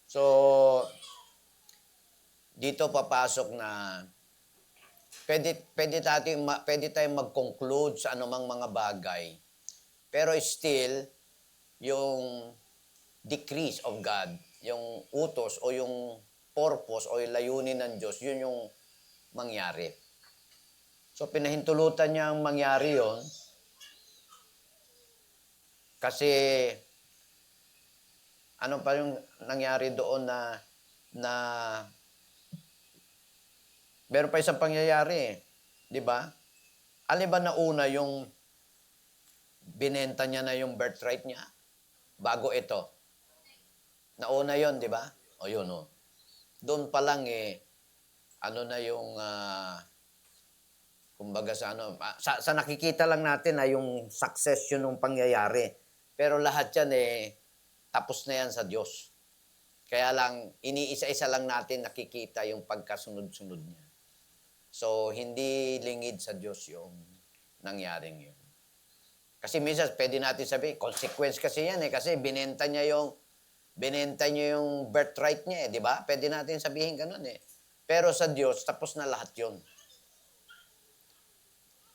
So, dito papasok na pwede tayong mag-conclude sa anumang mga bagay. Pero still, yung decrees of God, yung utos o yung purpose o yung layunin ng Diyos, yun yung mangyari. So, pinahintulutan niyang mangyari yon kasi ano pa yung nangyari doon na meron pa isang pangyayari, di ba? Alin ba nauna yung binenta niya na yung birthright niya? Bago ito. Nauna yon, di ba? O yun, o. Doon pa lang ano na yung, kumbaga sa nakikita lang natin na yung success yun ng pangyayari. Pero lahat yan tapos na yan sa Diyos. Kaya lang, iniisa-isa lang natin nakikita yung pagkasunod-sunod niya. So, hindi lingid sa Diyos yung nangyaring yun. Kasi minsan, pwede natin sabihin, consequence kasi yan kasi binenta niya yung birthright niya di ba? Pwede natin sabihin ganun Pero sa Diyos, tapos na lahat yun.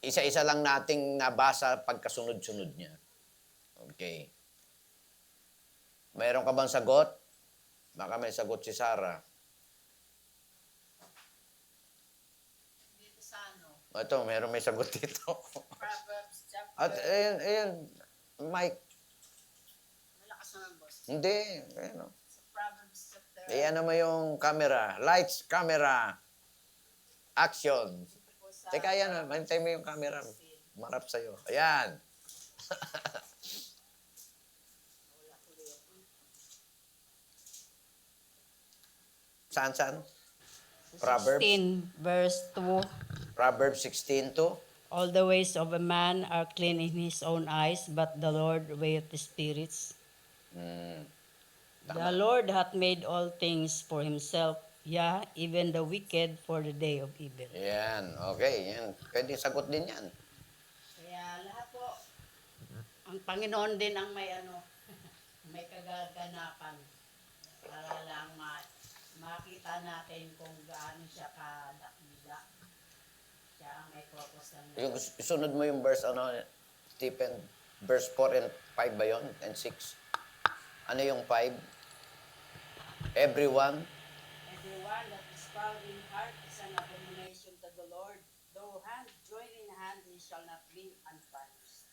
Isa-isa lang nating nabasa pagkasunod-sunod niya. Okay. Mayroon ka bang sagot? Baka may sagot si Sarah. Ito, may sagot dito. Proverbs chapter. At ayan, Mike. Malakas naman, boss. Hindi, ayan o. Sa Proverbs chapter. Ayan naman yung camera. Lights, camera. Action. Teka, yan. Mantay mo yung camera. Marap sa'yo. Ayan. Saan? Proverbs? 16, verse 2. Proverbs 16:2. All the ways of a man are clean in his own eyes, but the Lord weigheth the spirits. The Lord hath made all things for himself, yea, even the wicked for the day of evil. Yan. Okay. Yan. Pwede sagot din yan. Kaya lahat po, ang Panginoon din ang may may kagaganapan para lang makita natin kung gaano siya kadakila. Siya ang may purpose ng Yung isunod mo yung verse, Stephen, verse 4 and 5 ba yun? And 6? Ano yung 5? Everyone Everyone that is proud in heart is an abomination to the Lord. Though hand join in hand, he shall not be unpunished.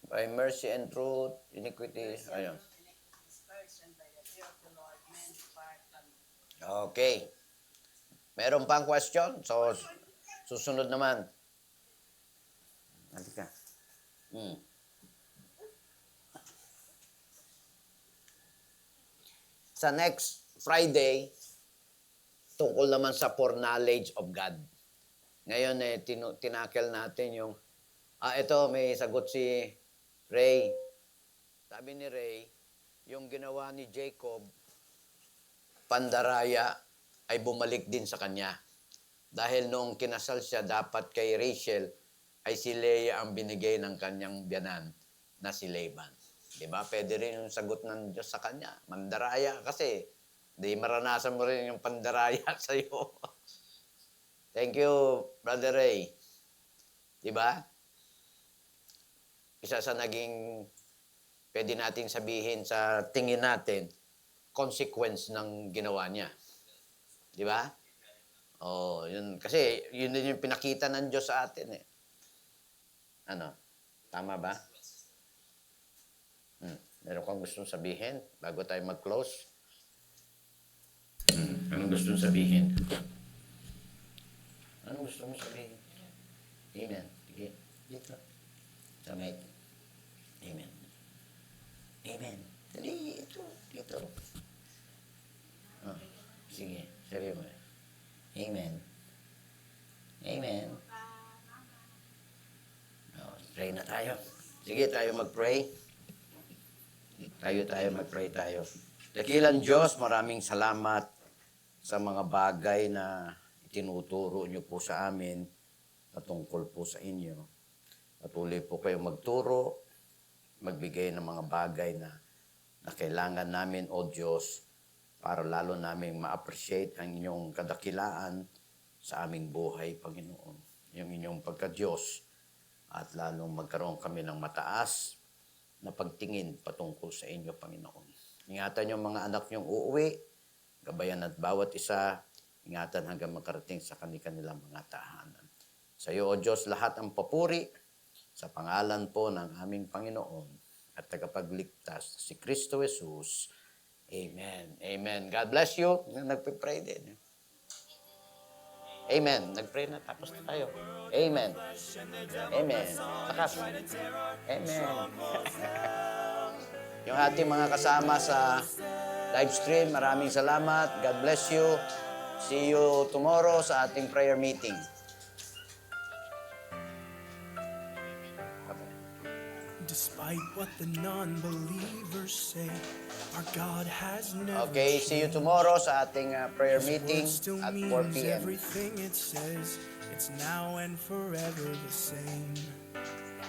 by mercy and truth, iniquity. Ayun. Dispersion by the fear of the Lord, men depart from it. Okay. Meron pang question? So, susunod naman. Halika. Sa next Friday, tungkol naman sa foreknowledge of God. Ngayon, tinakel natin yung, ito, may sagot si Ray. Sabi ni Ray, yung ginawa ni Jacob, pandaraya, ay bumalik din sa kanya. Dahil noong kinasal siya, dapat kay Rachel, ay si Leah ang binigay ng kanyang biyanan na si Laban. Diba? Pwede rin yung sagot ng Diyos sa kanya. Mandaraya kasi. Di maranasan mo rin yung pandaraya sa'yo. Thank you, Brother Ray. Diba? Isa sa naging pwede nating sabihin sa tingin natin, consequence ng ginawa niya. Diba? Oh, yun. Kasi yun din yung pinakita ng Diyos sa atin eh. Ano? Tama ba? Meron kang gustong sabihin bago tayo mag-close? Anong gustong sabihin? Anong gusto mo sabihin? Amen. Sige. Dito. Sa mic. Amen. Amen. Dali, ito. Dito. Oh, sige. Sabi mo. Amen. Amen. Oh, pray na tayo. Sige, tayo mag-pray. Tayo mag-pray tayo. Dakilang Diyos, maraming salamat sa mga bagay na itinuturo niyo po sa amin patungkol po sa inyo. Patuloy po kayo magturo, magbigay ng mga bagay na kailangan namin, O Diyos, para lalo namin ma-appreciate ang inyong kadakilaan sa aming buhay, Panginoon. Yung inyong pagka-Diyos at lalong magkaroon kami ng mataas na pagtingin patungkol sa inyo, Panginoon. Ingatan yung mga anak niyong uuwi, gabayan at bawat isa, ingatan hanggang makarating sa kanilang mga tahanan. Sa iyo, O Diyos, lahat ang papuri sa pangalan po ng aming Panginoon at tagapagligtas, si Kristo Jesus. Amen. Amen. God bless you. Nagpipray din. Amen. Nagpray na. Tapos na tayo. Amen. Amen. Takas. Amen. Yung ating mga kasama sa live stream, maraming salamat. God bless you. See you tomorrow sa ating prayer meeting. Despite what the non-believers say, our God has never Okay, see you tomorrow sa ating prayer meeting still at 4 means p.m. everything it says. It's now and forever the same.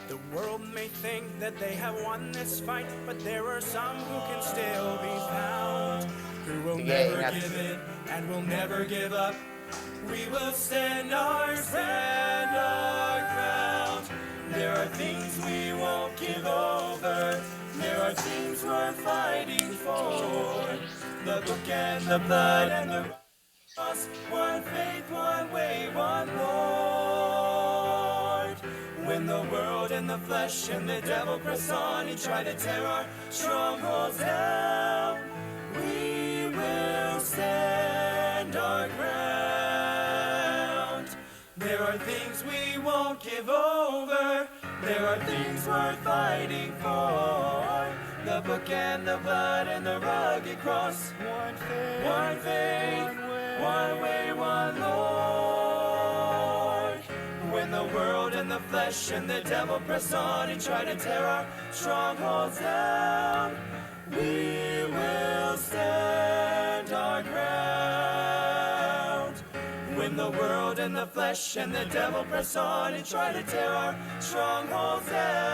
The world may think that they have won this fight, but there are some who can still be found, who will Sige, never ingat. give in and will never give up. We will stand our ground. There are things we won't give over. There are things worth fighting for. The book and the blood and the cross. One faith, one way, one Lord. When the world and the flesh and the devil press on and try to tear our strongholds down, we will stand our ground. give over. There are things worth fighting for. The book and the blood and the rugged cross. One faith, one way, one Lord. When the world and the flesh and the devil press on and try to tear our strongholds down, we will stand our ground. When the world and the flesh and the devil press on and try to tear our strongholds down,